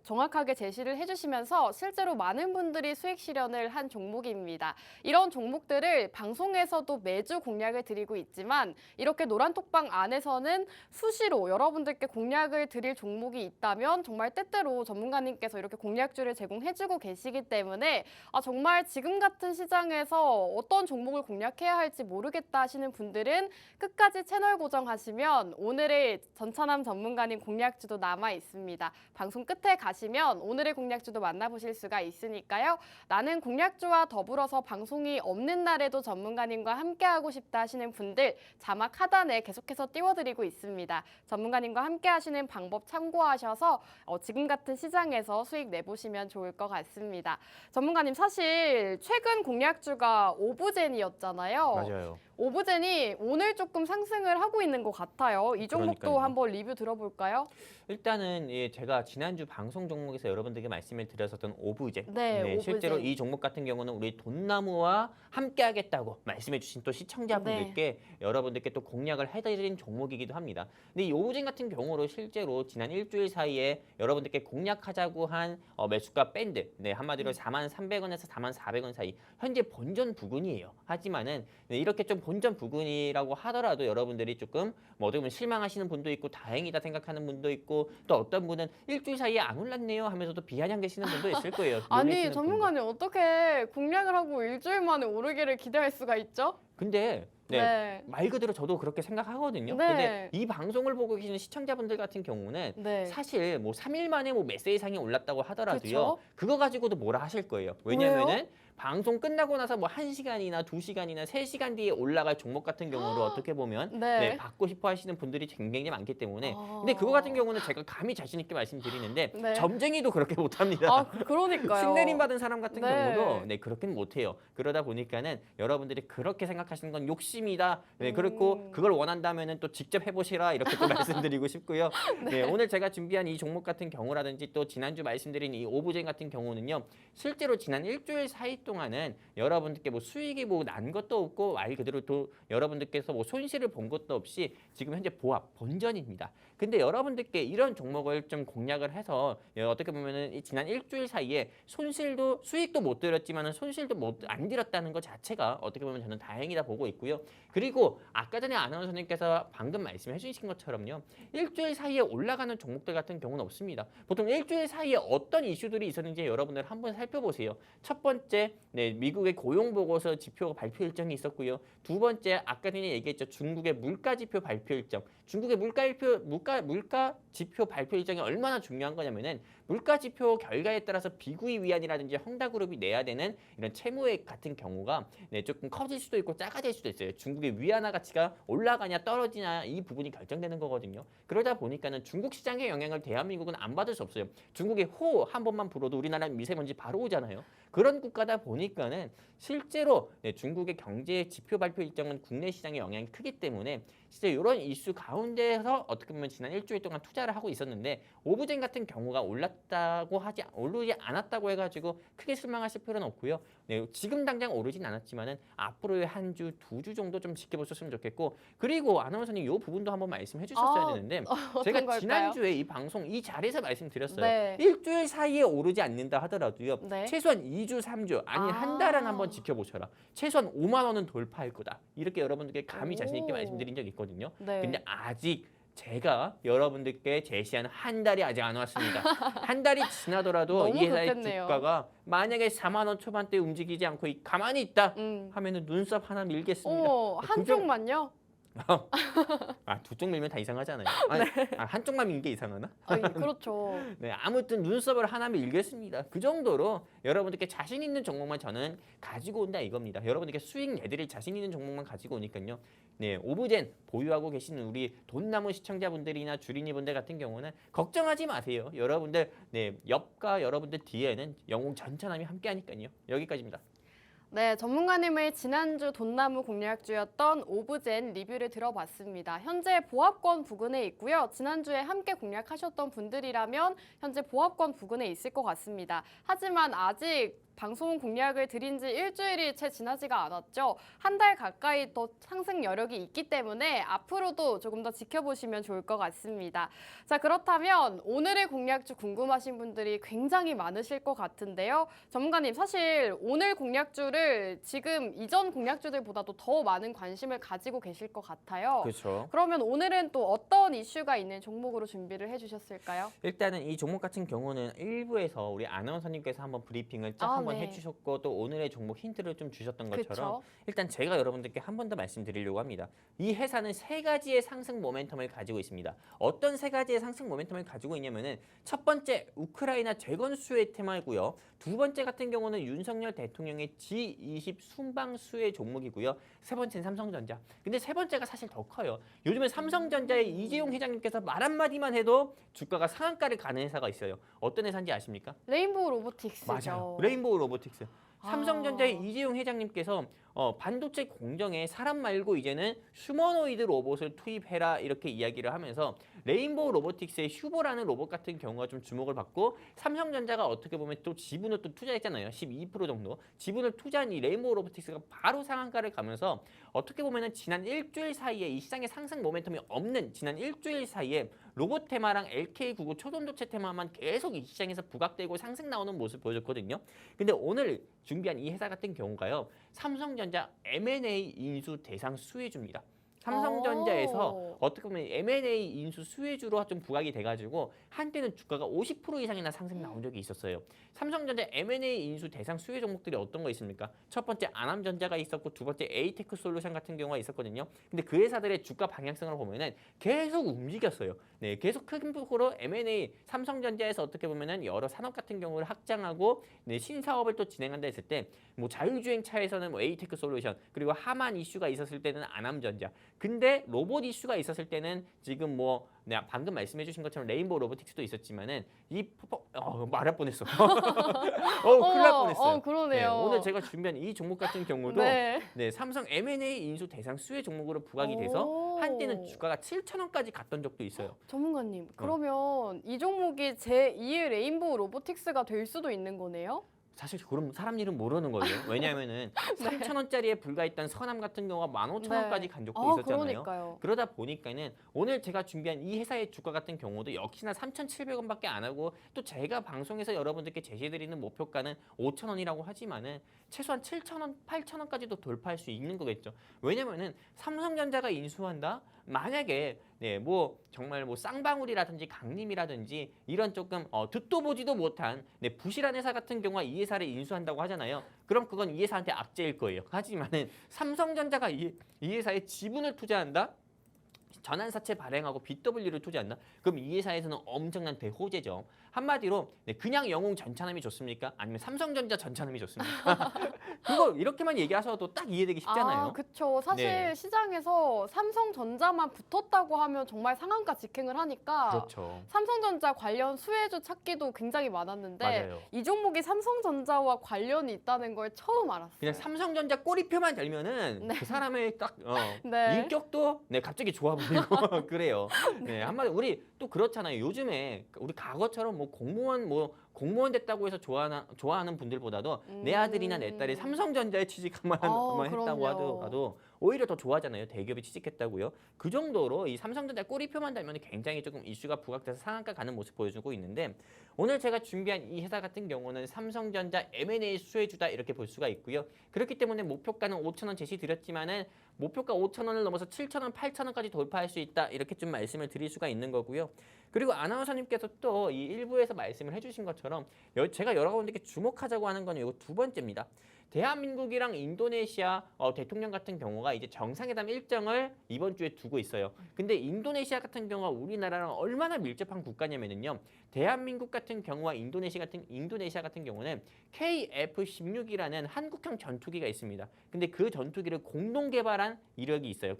정확하게 제시를 해주시면서 실제로 많은 분들이 수익 실현을 한 종목입니다. 이런 종목들을 방송에서도 매주 공략을 드리고 있지만 이렇게 노란톡방 안에서는 수시로 여러분들께 공략을 드릴 종목이 있다면 정말 때때로 전문가님께서 이렇게 공략주를 제공해주고 계시기 때문에 정말 지금 같은 시장에서 어떤 종목을 공략해야 할지 모르겠다 하시는 분들은 끝까지 채널 고정하시면 오늘의 전차남 전문가님 공략주도 남아 있습니다. 방송 끝에 가시면 오늘의 공략주도 만나보실 수가 있으니까요. 나는 공략주와 더불어서 방송이 없는 날에도 전문가님과 함께하고 싶다 하시는 분들 자막 하단에 계속해서 띄워드리고 있습니다. 전문가님과 함께 하시는 방법 참고하셔서 지금 같은 시장에서 수익 내보시면 좋을 것 같습니다. 전문가님 사실 최근 공략주가 오브젠이었잖아요. 맞아요. 오브젠이 오늘 조금 상승을 하고 있는 것 같아요. 이 종목도 그러니까요. 한번 리뷰 들어볼까요? 일단은 제가 지난주 방송 종목에서 여러분들께 말씀을 드렸었던 오브제. 네, 오브제. 실제로 이 종목 같은 경우는 우리 돈나무와 함께 하겠다고 말씀해 주신 또 시청자분들께 여러분들께 또 공략을 해드린 종목이기도 합니다. 근데 이 오브제 같은 경우로 실제로 지난 일주일 사이에 여러분들께 공략하자고 한 매수가 밴드, 한마디로 43,300원에서 44,000원 사이 현재 본전 부근이에요. 하지만은 이렇게 좀 본전 부근이라고 하더라도 여러분들이 조금 어떻게 보면 실망하시는 분도 있고 다행이다 생각하는 분도 있고 또 어떤 분은 일주일 사이에 안 올랐네요 하면서도 비아냥대시는 분도 있을 거예요. 아니 놀라시는 분도. 전문가님 어떻게 공략을 하고 일주일 만에 오르기를 기대할 수가 있죠? 근데 네, 네. 말 그대로 저도 그렇게 생각하거든요. 네. 근데 이 방송을 보고 계시는 시청자분들 같은 경우는 네. 사실 뭐 3일 만에 뭐 몇 세 이상이 올랐다고 하더라도요. 그쵸? 그거 가지고도 뭐라 하실 거예요. 왜냐면은 방송 끝나고 나서 뭐 1시간이나 2시간이나 3시간 뒤에 올라갈 종목 같은 경우를 어떻게 보면 네. 받고 싶어 하시는 분들이 굉장히 많기 때문에 아. 근데 그거 같은 경우는 제가 감히 자신 있게 말씀드리는데 네. 점쟁이도 그렇게 못 합니다. 아, 그러니까요. 신내림 받은 사람 같은 네. 경우도 그렇게는 못해요. 그러다 보니까는 여러분들이 그렇게 생각하시는 건 욕심이다. 그렇고 그걸 원한다면은 또 직접 해보시라 이렇게 또 말씀드리고 싶고요. 오늘 제가 준비한 이 종목 같은 경우라든지 또 지난주 말씀드린 이 오브젠 같은 경우는요. 실제로 지난 일주일 사이 동안은 여러분들께 뭐 수익이 뭐 난 것도 없고 말 그대로 또 여러분들께서 뭐 손실을 본 것도 없이 지금 현재 보합 본전입니다. 근데 여러분들께 이런 종목을 좀 공략을 해서 어떻게 보면은 이 지난 일주일 사이에 손실도 수익도 못 들었지만은 손실도 안 들었다는 것 자체가 어떻게 보면 저는 다행이다 보고 있고요. 그리고 아까 전에 아나운서님께서 방금 말씀해 주신 것처럼요. 일주일 사이에 올라가는 종목들 같은 경우는 없습니다. 보통 일주일 사이에 어떤 이슈들이 있었는지 여러분들 한번 살펴보세요. 첫 번째, 미국의 고용보고서 지표 발표 일정이 있었고요. 두 번째, 아까 전에 얘기했죠. 중국의 물가 지표 발표 일정. 중국의 물가 지표 발표 일정이 얼마나 중요한 거냐면은 물가 지표 결과에 따라서 비구이 위안이라든지 헝다그룹이 내야 되는 이런 채무액 같은 경우가 조금 커질 수도 있고 작아질 수도 있어요. 중국의 위안화 가치가 올라가냐 떨어지냐 이 부분이 결정되는 거거든요. 그러다 보니까는 중국 시장의 영향을 대한민국은 안 받을 수 없어요. 중국의 호 한 번만 불어도 우리나라 미세먼지 바로 오잖아요. 그런 국가다 보니까는 실제로 중국의 경제 지표 발표 일정은 국내 시장에 영향이 크기 때문에 진짜 이런 이슈 가운데에서 어떻게 보면 지난 일주일 동안 투자를 하고 있었는데 오브젠 같은 경우가 오르지 않았다고 해가지고 크게 실망하실 필요는 없고요. 지금 당장 오르진 않았지만은 앞으로의 한 주, 2주 정도 좀 지켜보셨으면 좋겠고 그리고 아나운서님 이 부분도 한번 말씀해 주셨어야 되는데 제가 걸까요? 지난주에 이 방송 이 자리에서 말씀드렸어요. 네. 일주일 사이에 오르지 않는다 하더라도요. 네. 최소한 2주, 3주 아니 한 달은 한번 지켜보셔라. 최소한 5만 원은 돌파할 거다. 이렇게 여러분들께 감히 자신 있게 오. 말씀드린 적 있거든요. 네. 근데 아직 제가 여러분들께 제시한 한 달이 아직 안 왔습니다. 한 달이 지나더라도 너무 이 회사의 급했네요. 주가가 만약에 4만 원 초반대 움직이지 않고 가만히 있다 음. 하면은 눈썹 하나 밀겠습니다. 어머, 한쪽만요? 두 쪽 밀면 다 이상하잖아요. 아니, 한쪽만 밀는 게 이상하나? 그렇죠. 아무튼 눈썹을 하나 밀겠습니다. 그 정도로 여러분들께 자신 있는 종목만 저는 가지고 온다 이겁니다. 여러분들께 수익 내드릴 자신 있는 종목만 가지고 오니까요. 오브젠 보유하고 계시는 우리 돈나무 시청자분들이나 주린이분들 같은 경우는 걱정하지 마세요. 여러분들 옆과 여러분들 뒤에는 영웅 전천함이 함께하니까요. 여기까지입니다. 네, 전문가님의 지난주 돈나무 공략주였던 오브젠 리뷰를 들어봤습니다. 현재 보합권 부근에 있고요. 지난주에 함께 공략하셨던 분들이라면 현재 보합권 부근에 있을 것 같습니다. 하지만 아직 방송 공략을 드린 지 일주일이 채 지나지가 않았죠. 한 달 가까이 더 상승 여력이 있기 때문에 앞으로도 조금 더 지켜보시면 좋을 것 같습니다. 자, 그렇다면 오늘의 공략주 궁금하신 분들이 굉장히 많으실 것 같은데요. 전문가님, 사실 오늘 공략주를 지금 이전 공략주들보다도 더 많은 관심을 가지고 계실 것 같아요. 그렇죠. 그러면 오늘은 또 어떤 이슈가 있는 종목으로 준비를 해주셨을까요? 일단은 이 종목 같은 경우는 일부에서 우리 아나운서님께서 한번 브리핑을 쫙 한번 네. 해주셨고 또 오늘의 종목 힌트를 좀 주셨던 것처럼 그쵸? 일단 제가 여러분들께 한 번 더 말씀드리려고 합니다. 이 회사는 세 가지의 상승 모멘텀을 가지고 있습니다. 어떤 세 가지의 상승 모멘텀을 가지고 있냐면은 첫 번째 우크라이나 재건 수혜 테마이고요. 두 번째 같은 경우는 윤석열 대통령의 G20 순방 수혜 종목이고요. 세 번째는 삼성전자. 근데 세 번째가 사실 더 커요. 요즘은 삼성전자의 이재용 회장님께서 말 한마디만 해도 주가가 상한가를 가는 회사가 있어요. 어떤 회사인지 아십니까? 레인보우 로보틱스죠. 맞아요. 레인보우 로보틱스. 삼성전자의 이재용 회장님께서 반도체 공정에 사람 말고 이제는 휴머노이드 로봇을 투입해라 이렇게 이야기를 하면서 레인보우 로보틱스의 휴보라는 로봇 같은 경우가 좀 주목을 받고 삼성전자가 어떻게 보면 또 지분을 또 투자했잖아요. 12% 정도. 지분을 투자한 이 레인보우 로보틱스가 바로 상한가를 가면서 어떻게 보면은 지난 일주일 사이에 이 시장의 상승 모멘텀이 없는 지난 일주일 사이에 로봇 테마랑 LK99 초전도체 테마만 계속 이 시장에서 부각되고 상승 나오는 모습 보여줬거든요. 근데 오늘 준비한 이 회사 같은 경우가요. 삼성전자 M&A 인수 대상 수혜주입니다. 삼성전자에서 어떻게 보면 M&A 인수 수혜주로 좀 부각이 돼가지고 한때는 주가가 50% 이상이나 상승 나온 적이 있었어요. 삼성전자 M&A 인수 대상 수혜 종목들이 어떤 거 있습니까? 첫 번째 아남전자가 있었고 두 번째 에이테크 솔루션 같은 경우가 있었거든요. 근데 그 회사들의 주가 방향성을 보면은 계속 움직였어요. 네, 계속 큰 폭으로 M&A 삼성전자에서 어떻게 보면은 여러 산업 같은 경우를 확장하고 네, 신사업을 또 진행한다 했을 때 뭐 자율주행차에서는 뭐 에이테크 솔루션 그리고 하만 이슈가 있었을 때는 아남전자 근데 로봇 이슈가 있었을 때는 지금 뭐 내가 방금 말씀해주신 것처럼 레인보우 로보틱스도 있었지만은 말할 뻔했어. 큰일 날 뻔했어요. 그러네요. 네, 오늘 제가 준비한 이 종목 같은 경우도 네. 네, 삼성 M&A 인수 대상 수혜 종목으로 부각이 돼서 한때는 주가가 7,000원까지 갔던 적도 있어요. 전문가님, 그러면 이 종목이 제2의 레인보우 로보틱스가 될 수도 있는 거네요? 사실 그럼 사람 일은 모르는 거예요. 왜냐하면은 3,000원짜리에 불과했던 선암 같은 경우가 15,000원까지 네. 간 적도 있었잖아요. 그러니까요. 그러다 보니까는 오늘 제가 준비한 이 회사의 주가 같은 경우도 역시나 3,700원밖에 안 하고 또 제가 방송에서 여러분들께 제시해드리는 목표가는 5,000원이라고 하지만은 최소한 7,000원, 8,000원까지도 돌파할 수 있는 거겠죠. 왜냐면은 삼성전자가 인수한다? 만약에 네, 뭐 정말 뭐 쌍방울이라든지 강림이라든지 이런 조금 듣도 보지도 못한 네, 부실한 회사 같은 경우가 이 회사를 인수한다고 하잖아요. 그럼 그건 이 회사한테 악재일 거예요. 하지만은 삼성전자가 이 회사에 지분을 투자한다? 전환사채 발행하고 BW를 투자한다? 그럼 이 회사에서는 엄청난 대호재죠. 한마디로 네, 그냥 영웅 전차남이 좋습니까? 아니면 삼성전자 전차남이 좋습니까? 그거 이렇게만 얘기하셔도 딱 이해되기 쉽잖아요. 그렇죠. 사실 네. 시장에서 삼성전자만 붙었다고 하면 정말 상한가 직행을 하니까 그렇죠. 삼성전자 관련 수혜주 찾기도 굉장히 많았는데 맞아요. 이 종목이 삼성전자와 관련이 있다는 걸 처음 알았어요. 그냥 삼성전자 꼬리표만 달면은 네. 그 사람의 딱 네. 인격도 네 갑자기 좋아 보이고 그래요. 네, 한마디 우리 또 그렇잖아요. 요즘에 우리 과거처럼 뭐 공무원 됐다고 해서 좋아하는 분들보다도 내 아들이나 내 딸이 삼성전자에 취직만 했다고 그럼요. 하더라도 오히려 더 좋아하잖아요. 대기업에 취직했다고요. 그 정도로 이 삼성전자 꼬리표만 달면 굉장히 조금 이슈가 부각돼서 상한가 가는 모습 보여주고 있는데 오늘 제가 준비한 이 회사 같은 경우는 삼성전자 M&A 수혜주다 이렇게 볼 수가 있고요. 그렇기 때문에 목표가는 5,000원 제시 드렸지만은 목표가 5,000원을 넘어서 7,000원, 8,000원까지 돌파할 수 있다 이렇게 좀 말씀을 드릴 수가 있는 거고요. 그리고 아나운서님께서 또 이 일부에서 말씀을 해주신 것처럼 제가 여러분들께 주목하자고 하는 건 이거 두 번째입니다. 대한민국이랑 인도네시아 대통령 같은 경우가 이제 정상회담 일정을 이번 주에 두고 있어요. 근데 인도네시아 같은 경우가 우리나라랑 얼마나 밀접한 국가냐면요. 대한민국 같은 경우와 인도네시아 같은 경우는 KF-16이라는 한국형 전투기가 있습니다. 근데 그 전투기를 공동 개발한 이력이 있어요.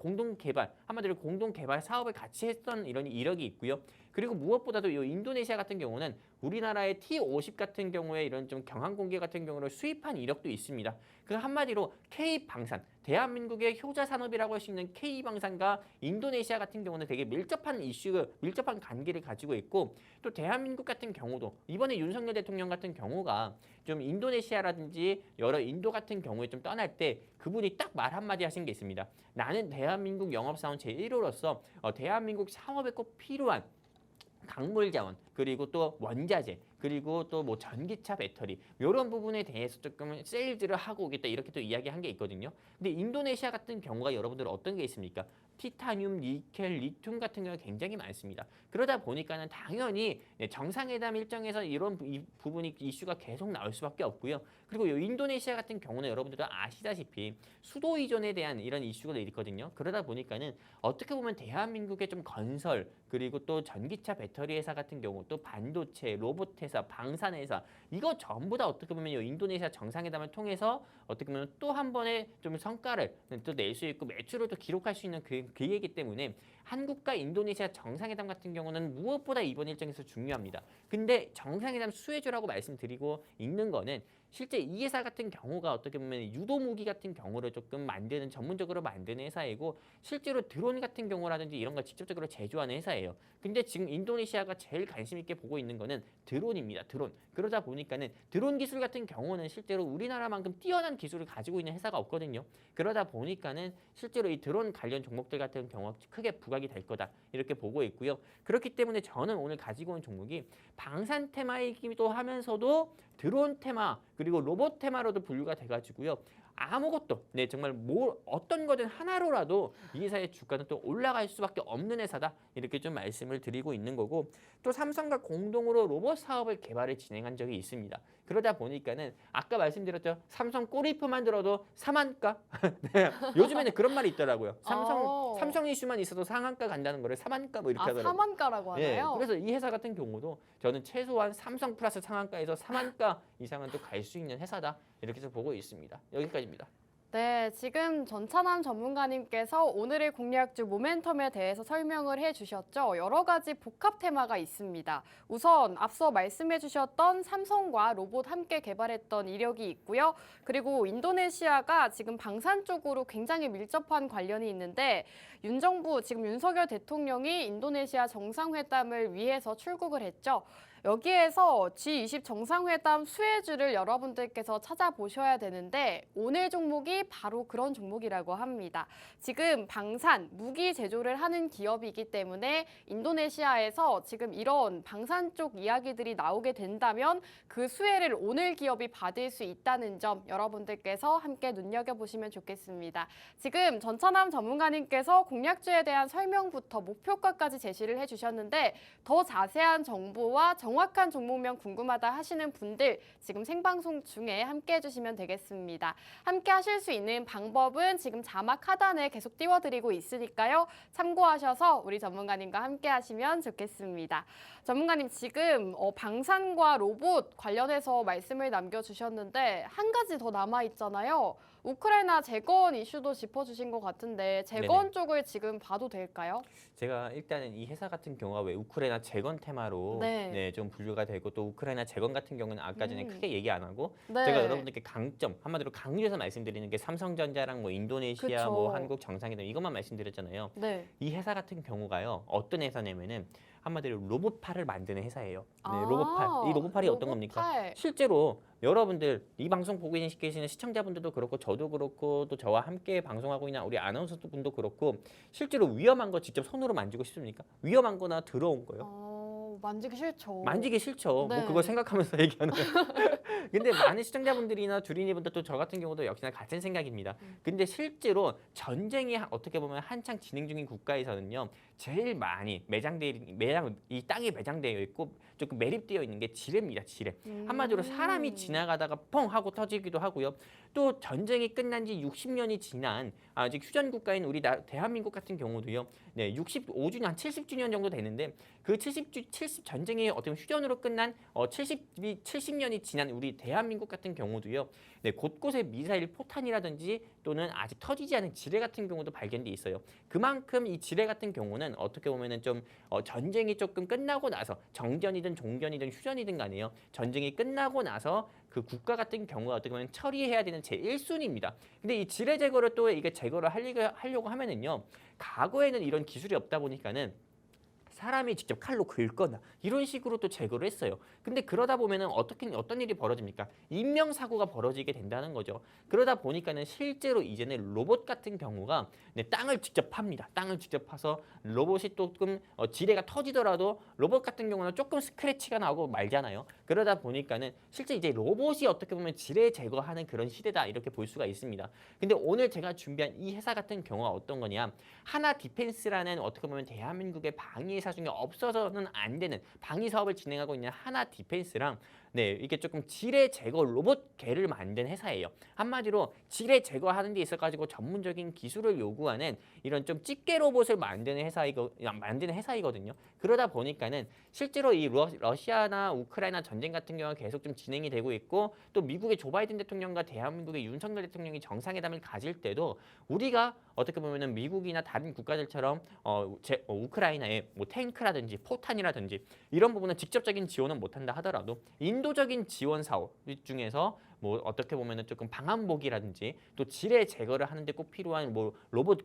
한마디로 공동 개발 사업을 같이 했던 이런 이력이 있고요. 그리고 무엇보다도 이 인도네시아 같은 경우는 우리나라의 T-50 같은 경우에 이런 좀 경항공기 같은 경우를 수입한 이력도 있습니다. 그 한마디로 K방산, 대한민국의 효자 산업이라고 할 수 있는 K방산과 인도네시아 같은 경우는 되게 밀접한 관계를 가지고 있고 또 대한민국 같은 경우도 이번에 윤석열 대통령 같은 경우가 좀 인도네시아라든지 여러 인도 같은 경우에 좀 떠날 때 그분이 딱 말 한마디 하신 게 있습니다. 나는 대한민국 영업사원 제1호로서 대한민국 상업에 꼭 필요한 강물 자원 그리고 또 원자재 그리고 또 뭐 전기차 배터리 이런 부분에 대해서 조금 세일즈를 하고 오겠다 이렇게 또 이야기한 게 있거든요. 근데 인도네시아 같은 경우가 여러분들 어떤 게 있습니까? 티타늄, 니켈, 리튬 같은 경우가 굉장히 많습니다. 그러다 보니까는 당연히 정상회담 일정에서 이런 부분이 이슈가 계속 나올 수밖에 없고요. 그리고 이 인도네시아 같은 경우는 여러분들도 아시다시피 수도 이전에 대한 이런 이슈가 있거든요. 그러다 보니까는 어떻게 보면 대한민국의 좀 건설 그리고 또 전기차 배터리 회사 같은 경우 또 반도체, 로봇 회사, 방산 회사 이거 전부 다 어떻게 보면 이 인도네시아 정상회담을 통해서 어떻게 보면 또 한 번의 좀 성과를 또 낼 수 있고 매출을 또 기록할 수 있는 기회이기 때문에 한국과 인도네시아 정상회담 같은 경우는 무엇보다 이번 일정에서 중요합니다. 근데 정상회담 수혜주라고 말씀드리고 있는 거는 실제 이 회사 같은 경우가 어떻게 보면 유도무기 같은 경우를 조금 전문적으로 만드는 회사이고 실제로 드론 같은 경우라든지 이런 걸 직접적으로 제조하는 회사예요. 근데 지금 인도네시아가 제일 관심 있게 보고 있는 거는 드론입니다. 드론. 그러다 보니까는 드론 기술 같은 경우는 실제로 우리나라만큼 뛰어난 기술을 가지고 있는 회사가 없거든요. 그러다 보니까는 실제로 이 드론 관련 종목들 같은 경우가 크게 부각이 될 거다. 이렇게 보고 있고요. 그렇기 때문에 저는 오늘 가지고 온 종목이 방산 테마이기도 하면서도 드론 테마 그리고 로봇 테마로도 분류가 돼가지고요. 아무것도 정말 뭐 어떤 거든 하나로라도 이 회사의 주가는 또 올라갈 수밖에 없는 회사다 이렇게 좀 말씀을 드리고 있는 거고 또 삼성과 공동으로 로봇 사업을 개발을 진행한 적이 있습니다. 그러다 보니까는 아까 말씀드렸죠. 삼성 꼬리표만 들어도 사만가. 네, 요즘에는 그런 말이 있더라고요. 삼성 이슈만 있어도 상한가 간다는 거를 사만가 뭐 이렇게 하더라고요. 사만가라고 하나요? 그래서 이 회사 같은 경우도 저는 최소한 삼성 플러스 상한가에서 사만가 이상은 또 갈 수 있는 회사다 이렇게 해서 보고 있습니다. 여기까지입니다. 네, 지금 전찬남 전문가님께서 오늘의 공략주 모멘텀에 대해서 설명을 해주셨죠. 여러 가지 복합 테마가 있습니다. 우선 앞서 말씀해 주셨던 삼성과 로봇 함께 개발했던 이력이 있고요. 그리고 인도네시아가 지금 방산 쪽으로 굉장히 밀접한 관련이 있는데 지금 윤석열 대통령이 인도네시아 정상회담을 위해서 출국을 했죠. 여기에서 G20 정상회담 수혜주를 여러분들께서 찾아보셔야 되는데 오늘 종목이 바로 그런 종목이라고 합니다. 지금 방산, 무기 제조를 하는 기업이기 때문에 인도네시아에서 지금 이런 방산 쪽 이야기들이 나오게 된다면 그 수혜를 오늘 기업이 받을 수 있다는 점 여러분들께서 함께 눈여겨보시면 좋겠습니다. 지금 전찬남 전문가님께서 공략주에 대한 설명부터 목표가까지 제시를 해주셨는데 더 자세한 정보와 정확한 종목명 궁금하다 하시는 분들 지금 생방송 중에 함께 해주시면 되겠습니다. 함께 하실 수 있는 방법은 지금 자막 하단에 계속 띄워드리고 있으니까요. 참고하셔서 우리 전문가님과 함께 하시면 좋겠습니다. 전문가님 지금 방산과 로봇 관련해서 말씀을 남겨주셨는데 한 가지 더 남아있잖아요. 우크라이나 재건 이슈도 짚어주신 것 같은데 재건 네네. 쪽을 지금 봐도 될까요? 제가 일단은 이 회사 같은 경우가 왜 우크라이나 재건 테마로 네. 좀 분류가 되고 또 우크라이나 재건 같은 경우는 아까 전에 크게 얘기 안 하고 네. 제가 여러분들께 한마디로 강조해서 말씀드리는 게 삼성전자랑 뭐 인도네시아 뭐 그쵸. 한국 정상회담 이것만 말씀드렸잖아요. 네. 이 회사 같은 경우가요. 어떤 회사냐면은 한마디로 로봇팔을 만드는 회사예요. 네, 아, 로봇팔. 이 로봇팔이 어떤 겁니까? 로봇팔. 실제로 여러분들 이 방송 보고 계시는 시청자분들도 그렇고 저도 그렇고 또 저와 함께 방송하고 있는 우리 아나운서 분도 그렇고 실제로 위험한 거 직접 손으로 만지고 싶습니까? 위험한 거나 더러운 거요. 만지기 싫죠. 만지기 싫죠. 네. 뭐 그걸 생각하면서 얘기하는 거예요. 근데 많은 시청자분들이나 주린이분들 또 저 같은 경우도 역시나 같은 생각입니다. 근데 실제로 전쟁이 어떻게 보면 한창 진행 중인 국가에서는요. 제일 많이 이 땅에 매장되어 있고 조금 매립되어 있는 게 지뢰입니다. 지뢰. 한마디로 사람이 지나가다가 펑 하고 터지기도 하고요. 또 전쟁이 끝난 지 60년이 지난 아직 휴전 국가인 우리 대한민국 같은 경우도요. 네, 65주년, 70주년 정도 되는데 그 70 전쟁이 어떻게 보면 휴전으로 끝난 70년이 지난 우리 대한민국 같은 경우도요. 네, 곳곳에 미사일 포탄이라든지 또는 아직 터지지 않은 지뢰 같은 경우도 발견돼 있어요. 그만큼 이 지뢰 같은 경우는 어떻게 보면은 좀 전쟁이 조금 끝나고 나서 정전이든 종전이든 휴전이든 간에요. 전쟁이 끝나고 나서 그 국가 같은 경우가 어떻게 보면 처리해야 되는 제1순위입니다. 근데 이 지뢰 제거를 또 이게 제거를 하려고 하면은요. 과거에는 이런 기술이 없다 보니까는 사람이 직접 칼로 긁거나 이런 식으로 또 제거를 했어요. 근데 그러다 보면은 어떤 일이 벌어집니까? 인명사고가 벌어지게 된다는 거죠. 그러다 보니까는 실제로 이제는 로봇 같은 경우가 땅을 직접 팝니다. 땅을 직접 파서 로봇이 조금 지뢰가 터지더라도 로봇 같은 경우는 조금 스크래치가 나오고 말잖아요. 그러다 보니까는 실제 이제 로봇이 어떻게 보면 지뢰 제거하는 그런 시대다 이렇게 볼 수가 있습니다. 근데 오늘 제가 준비한 이 회사 같은 경우가 어떤 거냐? 하나 디펜스라는 어떻게 보면 대한민국의 방위 회사 중에 없어서는 안 되는 방위 사업을 진행하고 있는 하나 디펜스랑 이게 조금 지뢰 제거 로봇개를 만든 회사예요. 한마디로 지뢰 제거하는 데 있어가지고 전문적인 기술을 요구하는 이런 좀 집게 로봇을 만드는 회사이거든요. 그러다 보니까는 실제로 이 러시아나 우크라이나 전쟁 같은 경우가 계속 좀 진행이 되고 있고 또 미국의 조 바이든 대통령과 대한민국의 윤석열 대통령이 정상회담을 가질 때도 우리가 어떻게 보면은 미국이나 다른 국가들처럼 우크라이나에 뭐 탱크라든지 포탄이라든지 이런 부분은 직접적인 지원은 못한다 하더라도 인도적인 지원 사업 중에서 뭐 어떻게 보면은 조금 방한복이라든지 또 지뢰 제거를 하는데 꼭 필요한 뭐 로봇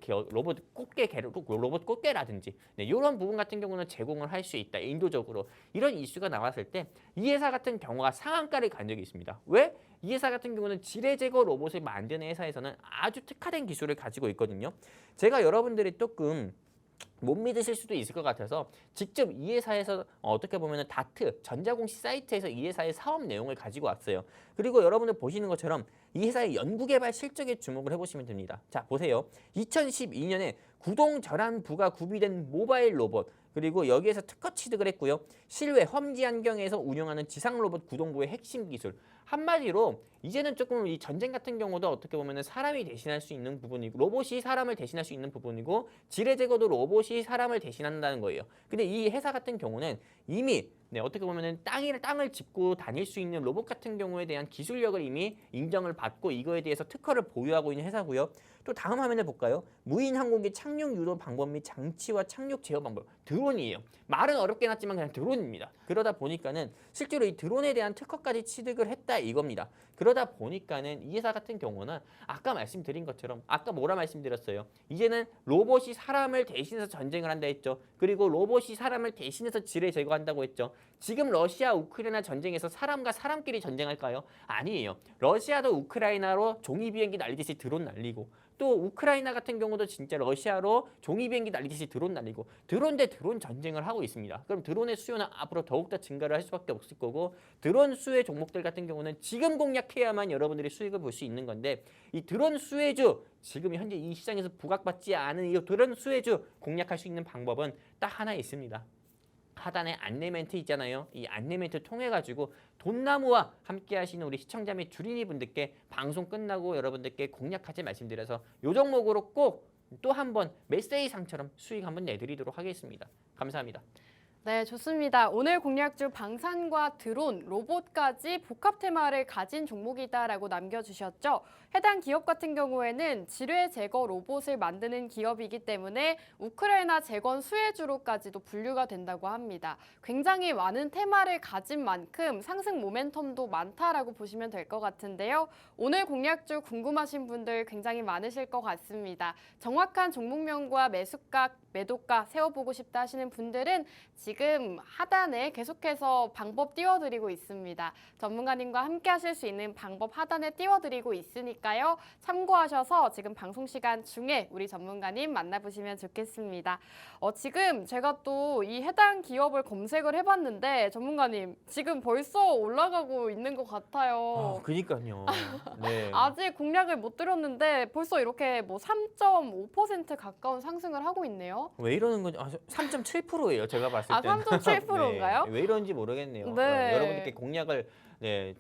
꽃게라든지 이런 부분 같은 경우는 제공을 할 수 있다. 인도적으로 이런 이슈가 나왔을 때 이 회사 같은 경우가 상한가를 간 적이 있습니다. 왜? 이 회사 같은 경우는 지뢰 제거 로봇을 만드는 회사에서는 아주 특화된 기술을 가지고 있거든요. 제가 여러분들이 조금 못 믿으실 수도 있을 것 같아서 직접 이 회사에서 어떻게 보면 다트 전자공시 사이트에서 이 회사의 사업 내용을 가지고 왔어요. 그리고 여러분들 보시는 것처럼 이 회사의 연구개발 실적에 주목을 해보시면 됩니다. 자, 보세요. 2012년에 구동절안부가 구비된 모바일 로봇, 그리고 여기에서 특허 취득을 했고요. 실외 험지 환경에서 운영하는 지상 로봇 구동부의 핵심 기술. 한마디로 이제는 조금 이 전쟁 같은 경우도 어떻게 보면은 사람이 대신할 수 있는 부분이고, 로봇이 사람을 대신할 수 있는 부분이고, 지뢰 제거도 로봇이 사람을 대신한다는 거예요. 근데 이 회사 같은 경우는 이미 어떻게 보면은 땅을 짚고 다닐 수 있는 로봇 같은 경우에 대한 기술력을 이미 인정을 받고 이거에 대해서 특허를 보유하고 있는 회사고요. 또 다음 화면을 볼까요? 무인 항공기 착륙 유도 방법 및 장치와 착륙 제어 방법. 드론이에요. 말은 어렵게 해놨지만 그냥 드론입니다. 그러다 보니까는 실제로 이 드론에 대한 특허까지 취득을 했다 이겁니다. 그러다 보니까는 이 회사 같은 경우는 아까 말씀드린 것처럼, 아까 뭐라 말씀드렸어요? 이제는 로봇이 사람을 대신해서 전쟁을 한다 했죠. 그리고 로봇이 사람을 대신해서 지뢰 제거한다고 했죠. 지금 러시아 우크라이나 전쟁에서 사람과 사람끼리 전쟁할까요? 아니에요. 러시아도 우크라이나로 종이 비행기 날리듯이 드론 날리고, 또 우크라이나 같은 경우도 진짜 러시아로 종이 비행기 날리듯이 드론 날리고, 드론 대 드론 전쟁을 하고 있습니다. 그럼 드론의 수요는 앞으로 더욱더 증가를 할 수밖에 없을 거고, 드론 수혜 종목들 같은 경우는 지금 공략해야만 여러분들이 수익을 볼 수 있는 건데, 이 드론 수혜주, 지금 현재 이 시장에서 부각받지 않은 이 드론 수혜주 공략할 수 있는 방법은 딱 하나 있습니다. 하단에 안내 멘트 있잖아요. 이 안내 멘트 통해 가지고 돈나무와 함께 하시는 우리 시청자 및 주린이 분들께 방송 끝나고 여러분들께 공략하지 말씀드려서 요 종목으로 꼭 또 한번 메세이상처럼 수익 한번 내드리도록 하겠습니다. 감사합니다. 네, 좋습니다. 오늘 공략주 방산과 드론, 로봇까지 복합 테마를 가진 종목이다라고 남겨주셨죠. 해당 기업 같은 경우에는 지뢰 제거 로봇을 만드는 기업이기 때문에 우크라이나 재건 수혜주로까지도 분류가 된다고 합니다. 굉장히 많은 테마를 가진 만큼 상승 모멘텀도 많다라고 보시면 될 것 같은데요. 오늘 공략주 궁금하신 분들 굉장히 많으실 것 같습니다. 정확한 종목명과 매수가, 매도가 세워보고 싶다 하시는 분들은 지금 하단에 계속해서 방법 띄워드리고 있습니다. 전문가님과 함께 하실 수 있는 방법 하단에 띄워드리고 있으니까요. 참고하셔서 지금 방송 시간 중에 우리 전문가님 만나보시면 좋겠습니다. 지금 제가 또 이 해당 기업을 검색을 해봤는데 전문가님 지금 벌써 올라가고 있는 것 같아요. 그니까요. 네. 아직 공략을 못 드렸는데 벌써 이렇게 뭐 3.5% 가까운 상승을 하고 있네요. 왜 이러는 건지 3.7%예요. 제가 봤을 때는. 3.7%인가요? 네, 왜 이런지 모르겠네요. 네. 여러분들께 공략을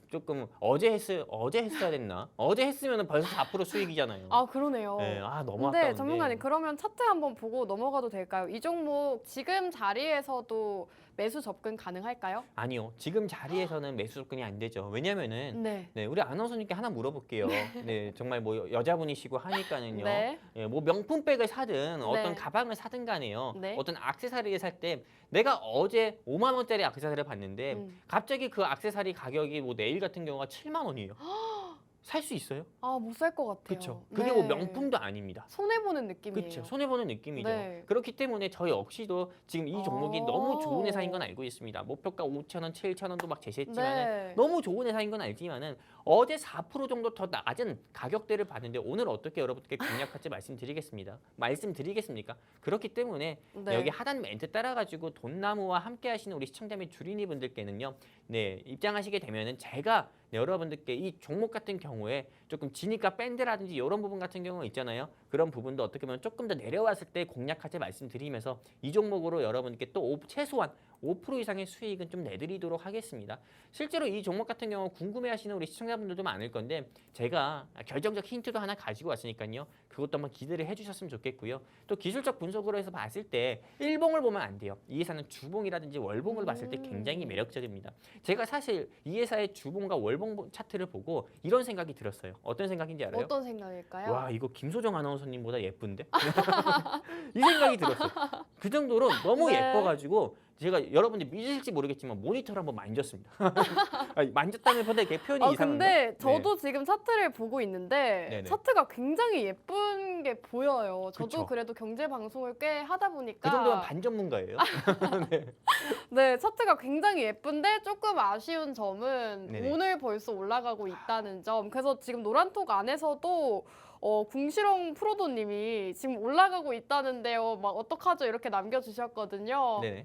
조금 어제 했어야 됐나? 어제 했으면 벌써 4% 수익이잖아요. 아, 그러네요. 네, 너무 근데 아까운데. 전문가님 그러면 차트 한번 보고 넘어가도 될까요? 이 종목 지금 자리에서도 매수 접근 가능할까요? 아니요. 지금 자리에서는 매수 접근이 안 되죠. 왜냐면은 네. 우리 아나운서님께 하나 물어볼게요. 네, 정말 뭐 여자분이시고 하니까는요. 네. 뭐 명품백을 사든 어떤 네. 가방을 사든 간에요. 네. 어떤 액세서리를 살 때 내가 어제 5만 원짜리 액세서리를 봤는데 갑자기 그 액세서리 가격이 뭐 네일 같은 경우가 7만 원이에요. 살 수 있어요? 못 살 것 같아요. 그렇죠. 그게 네. 뭐 명품도 아닙니다. 손해보는 느낌이에요. 그렇죠. 손해보는 느낌이죠. 네. 그렇기 때문에 저 역시도 지금 이 종목이 너무 좋은 회사인 건 네. 알고 있습니다. 목표가 5,000원, 7,000원도 막 제시했지만 네. 너무 좋은 회사인 건 알지만은 어제 4% 정도 더 낮은 가격대를 봤는데 오늘 어떻게 여러분께 공략할지 말씀드리겠습니까? 그렇기 때문에 네. 여기 하단 멘트 따라가지고 돈나무와 함께 하시는 우리 시청자 및 주린이 분들께는요. 입장하시게 되면은 제가 여러분들께 이 종목 같은 경우에 조금 지니까 밴드라든지 이런 부분 같은 경우 있잖아요. 그런 부분도 어떻게 보면 조금 더 내려왔을 때 공략하지 말씀드리면서 이 종목으로 여러분께 또 최소한 5% 이상의 수익은 좀 내드리도록 하겠습니다. 실제로 이 종목 같은 경우 궁금해하시는 우리 시청자분들도 많을 건데 제가 결정적 힌트도 하나 가지고 왔으니까요. 그것도 한번 기대를 해주셨으면 좋겠고요. 또 기술적 분석으로 해서 봤을 때 일봉을 보면 안 돼요. 이 회사는 주봉이라든지 월봉을 봤을 때 굉장히 매력적입니다. 제가 사실 이 회사의 주봉과 월봉 차트를 보고 이런 생각이 들었어요. 어떤 생각인지 알아요? 어떤 생각일까요? 와, 이거 김소정 아나운서님보다 예쁜데? 이 생각이 들었어요. 그 정도로 너무 네. 예뻐가지고 제가 여러분들 믿으실지 모르겠지만 모니터를 한번 만졌습니다. 만졌다는 보다 이게 표현이 이상한가? 근데 저도 지금 차트를 보고 있는데 네네. 차트가 굉장히 예쁜 게 보여요. 저도 그쵸. 그래도 경제 방송을 꽤 하다 보니까 그 정도면 반전문가예요. 네, 차트가 굉장히 예쁜데 조금 아쉬운 점은 네네. 오늘 벌써 올라가고 있다는 점. 그래서 지금 노란톡 안에서도 궁시렁 프로도님이 지금 올라가고 있다는데요. 막 어떡하죠? 이렇게 남겨주셨거든요. 네네.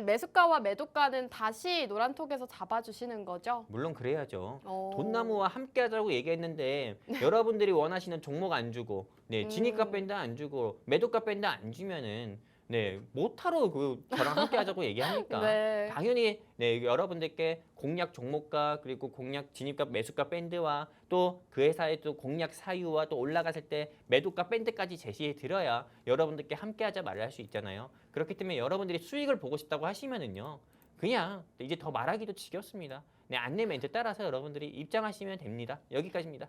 매수가와 매도가는 다시 노란톡에서 잡아주시는 거죠? 물론 그래야죠. 어. 돈나무와 함께하자고 얘기했는데 여러분들이 원하시는 종목 안 주고, 네, 진입가 음. 밴드 안 주고, 매도가 밴드 안 주면은 네, 못하러 저랑 함께하자고 얘기하니까 네. 당연히 네, 여러분들께 공략 종목과 그리고 공략 진입가 매수가 밴드와 또 그 회사의 또 공략 사유와 또 올라갔을 때 매도가 밴드까지 제시해 드려야 여러분들께 함께하자 말을 할 수 있잖아요. 그렇기 때문에 여러분들이 수익을 보고 싶다고 하시면은요. 그냥 이제 더 말하기도 지겹습니다. 네, 안내 멘트 따라서 여러분들이 입장하시면 됩니다. 여기까지입니다.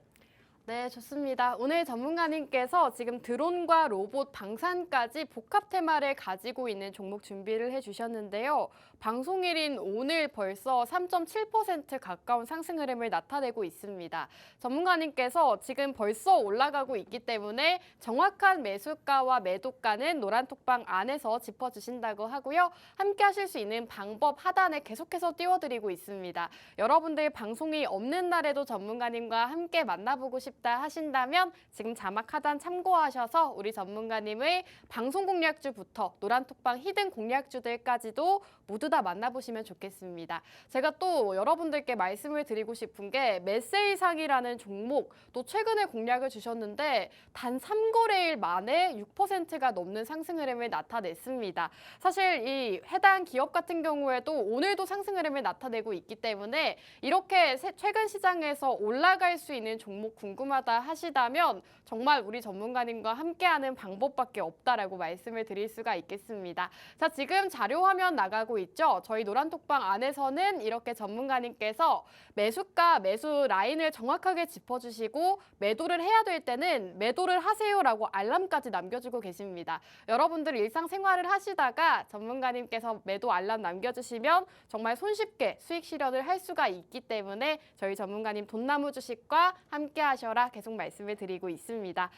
네, 좋습니다. 오늘 전문가님께서 지금 드론과 로봇, 방산까지 복합 테마를 가지고 있는 종목 준비를 해주셨는데요. 방송일인 오늘 벌써 3.7% 가까운 상승 흐름을 나타내고 있습니다. 전문가님께서 지금 벌써 올라가고 있기 때문에 정확한 매수가와 매도가는 노란톡방 안에서 짚어주신다고 하고요. 함께 하실 수 있는 방법 하단에 계속해서 띄워드리고 있습니다. 여러분들 방송이 없는 날에도 전문가님과 함께 만나보고 싶다 하신다면 지금 자막 하단 참고하셔서 우리 전문가님의 방송 공략주부터 노란톡방 히든 공략주들까지도 모두 다 만나보시면 좋겠습니다. 제가 또 여러분들께 말씀을 드리고 싶은 게 메세이상이라는 종목 또 최근에 공략을 주셨는데 단 3거래일 만에 6%가 넘는 상승 흐름을 나타냈습니다. 사실 이 해당 기업 같은 경우에도 오늘도 상승 흐름을 나타내고 있기 때문에 이렇게 최근 시장에서 올라갈 수 있는 종목 궁금하다 하시다면 정말 우리 전문가님과 함께하는 방법밖에 없다라고 말씀을 드릴 수가 있겠습니다. 자, 지금 자료 화면 나가고 있죠? 저희 노란톡방 안에서는 이렇게 전문가님께서 매수가, 매수 라인을 정확하게 짚어주시고 매도를 해야 될 때는 매도를 하세요라고 알람까지 남겨주고 계십니다. 여러분들 일상생활을 하시다가 전문가님께서 매도 알람 남겨주시면 정말 손쉽게 수익 실현을 할 수가 있기 때문에 저희 전문가님 돈나무 주식과 함께 하셔라 계속 말씀을 드리고 있습니다.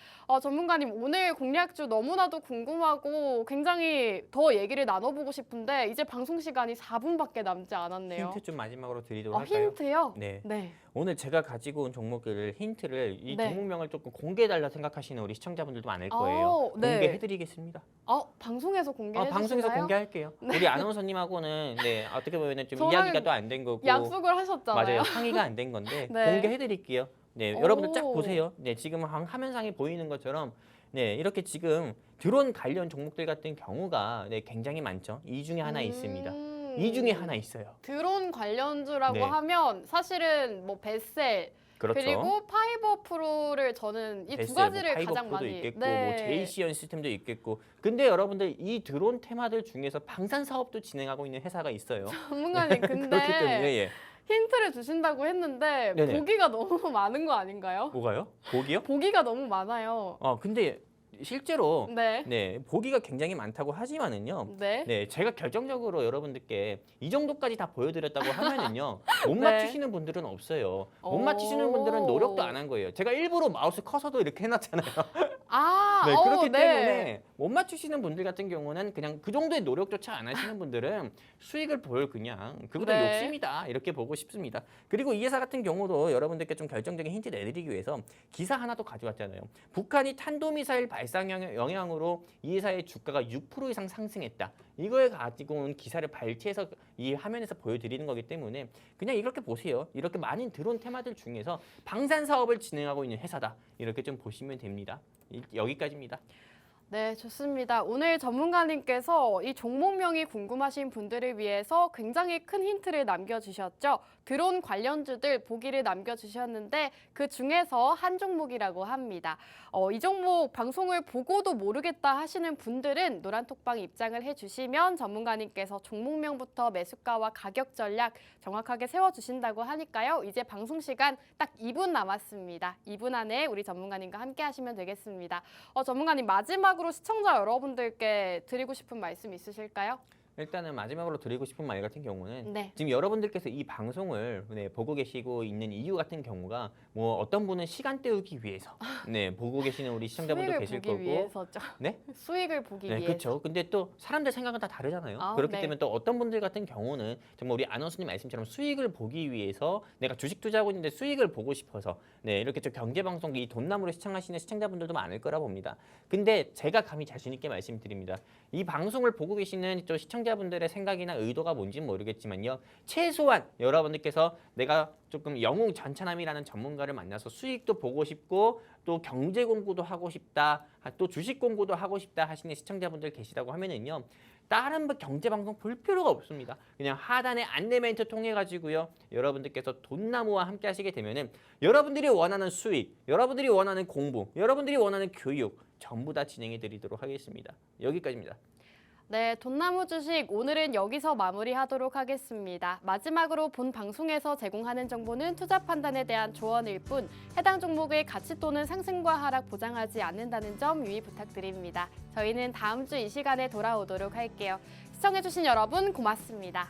전문가님 오늘 공략주 너무나도 궁금하고 굉장히 더 얘기를 나눠보고 싶은데 이제 방송 시간이 4분밖에 남지 않았네요. 힌트 좀 마지막으로 드리도록 할까요? 힌트요? 네. 네. 오늘 제가 가지고 온 종목을 힌트를 이 네. 종목명을 조금 공개해달라 생각하시는 우리 시청자분들도 많을 거예요. 네. 공개해드리겠습니다. 방송에서 공개해 방송에서 주시나요? 공개할게요. 우리 아나운서님하고는 네, 어떻게 보면 좀 저랑 이야기가 또 안 된 거고 약속을 하셨잖아요. 맞아요. 상의가 안 된 건데 네. 공개해드릴게요. 네, 오. 여러분들 쫙 보세요. 네, 지금 화면상에 보이는 것처럼 네, 이렇게 지금 드론 관련 종목들 같은 경우가 네, 굉장히 많죠. 이 중에 하나 있습니다. 이 중에 하나 있어요. 드론 관련주라고 네. 하면 사실은 뭐 베셀 그렇죠. 그리고 파이버 프로를 저는 이 두 베셀, 가지를 파이버 가장 프로도 많이 있겠고 네. 뭐 제이시언 시스템도 있겠고 근데 여러분들 이 드론 테마들 중에서 방산 사업도 진행하고 있는 회사가 있어요. 전문가님 그렇기 때문에 근데 예. 힌트를 주신다고 했는데 네네. 보기가 너무 많은 거 아닌가요? 뭐가요? 보기요? 보기가 너무 많아요. 근데 실제로 네. 네, 보기가 굉장히 많다고 하지만은요. 네. 네, 제가 결정적으로 여러분들께 이 정도까지 다 보여드렸다고 하면은요, 못 네. 맞추시는 분들은 없어요. 못 오. 맞추시는 분들은 노력도 안 한 거예요. 제가 일부러 마우스 커서도 이렇게 해놨잖아요. 네, 그렇기 네. 때문에 못 맞추시는 분들 같은 경우는 그냥 그 정도의 노력조차 안 하시는 분들은 수익을 볼 그냥 그것도 네. 욕심이다 이렇게 보고 싶습니다. 그리고 이 회사 같은 경우도 여러분들께 좀 결정적인 힌트 내드리기 위해서 기사 하나 또 가져왔잖아요. 북한이 탄도미사일 발사 영향으로 이 회사의 주가가 6% 이상 상승했다. 이거에 가지고 온 기사를 발췌해서 이 화면에서 보여드리는 거기 때문에 그냥 이렇게 보세요. 이렇게 많은 드론 테마들 중에서 방산 사업을 진행하고 있는 회사다. 이렇게 좀 보시면 됩니다. 여기까지입니다. 네, 좋습니다. 오늘 전문가님께서 이 종목명이 궁금하신 분들을 위해서 굉장히 큰 힌트를 남겨주셨죠. 드론 관련주들 보기를 남겨주셨는데 그 중에서 한 종목이라고 합니다. 이 종목 방송을 보고도 모르겠다 하시는 분들은 노란톡방 입장을 해주시면 전문가님께서 종목명부터 매수가와 가격 전략 정확하게 세워주신다고 하니까요. 이제 방송 시간 딱 2분 남았습니다. 2분 안에 우리 전문가님과 함께 하시면 되겠습니다. 전문가님 마지막으로 시청자 여러분들께 드리고 싶은 말씀 있으실까요? 일단은 마지막으로 드리고 싶은 말 같은 경우는 네. 지금 여러분들께서 이 방송을 보고 계시고 있는 이유 같은 경우가 뭐 어떤 분은 시간 때우기 위해서 보고 계시는 우리 시청자분도 수익을 계실 보기 거고 위해서죠. 네? 수익을 보기 네, 위해서. 그렇죠. 근데 또 사람들 생각은 다 다르잖아요. 아, 그렇기 네. 때문에 또 어떤 분들 같은 경우는 정말 우리 아나운서님 말씀처럼 수익을 보기 위해서 내가 주식 투자하고 있는데 수익을 보고 싶어서 이렇게 좀 경제 방송 이 돈나무를 시청하시는 시청자분들도 많을 거라 봅니다. 근데 제가 감히 자신 있게 말씀드립니다. 이 방송을 보고 계시는 또 시청자분들의 생각이나 의도가 뭔지는 모르겠지만요. 최소한 여러분들께서 내가 조금 영웅 전차남이라는 전문가를 만나서 수익도 보고 싶고 또 경제 공부도 하고 싶다, 또 주식 공부도 하고 싶다 하시는 시청자분들 계시다고 하면은요. 다른 경제 방송 볼 필요가 없습니다. 그냥 하단의 안내 멘트 통해 가지고요. 여러분들께서 돈나무와 함께 하시게 되면은 여러분들이 원하는 수익, 여러분들이 원하는 공부, 여러분들이 원하는 교육 전부 다 진행해 드리도록 하겠습니다. 여기까지입니다. 네, 돈나무 주식 오늘은 여기서 마무리하도록 하겠습니다. 마지막으로 본 방송에서 제공하는 정보는 투자 판단에 대한 조언일 뿐 해당 종목의 가치 또는 상승과 하락 보장하지 않는다는 점 유의 부탁드립니다. 저희는 다음 주 이 시간에 돌아오도록 할게요. 시청해주신 여러분 고맙습니다.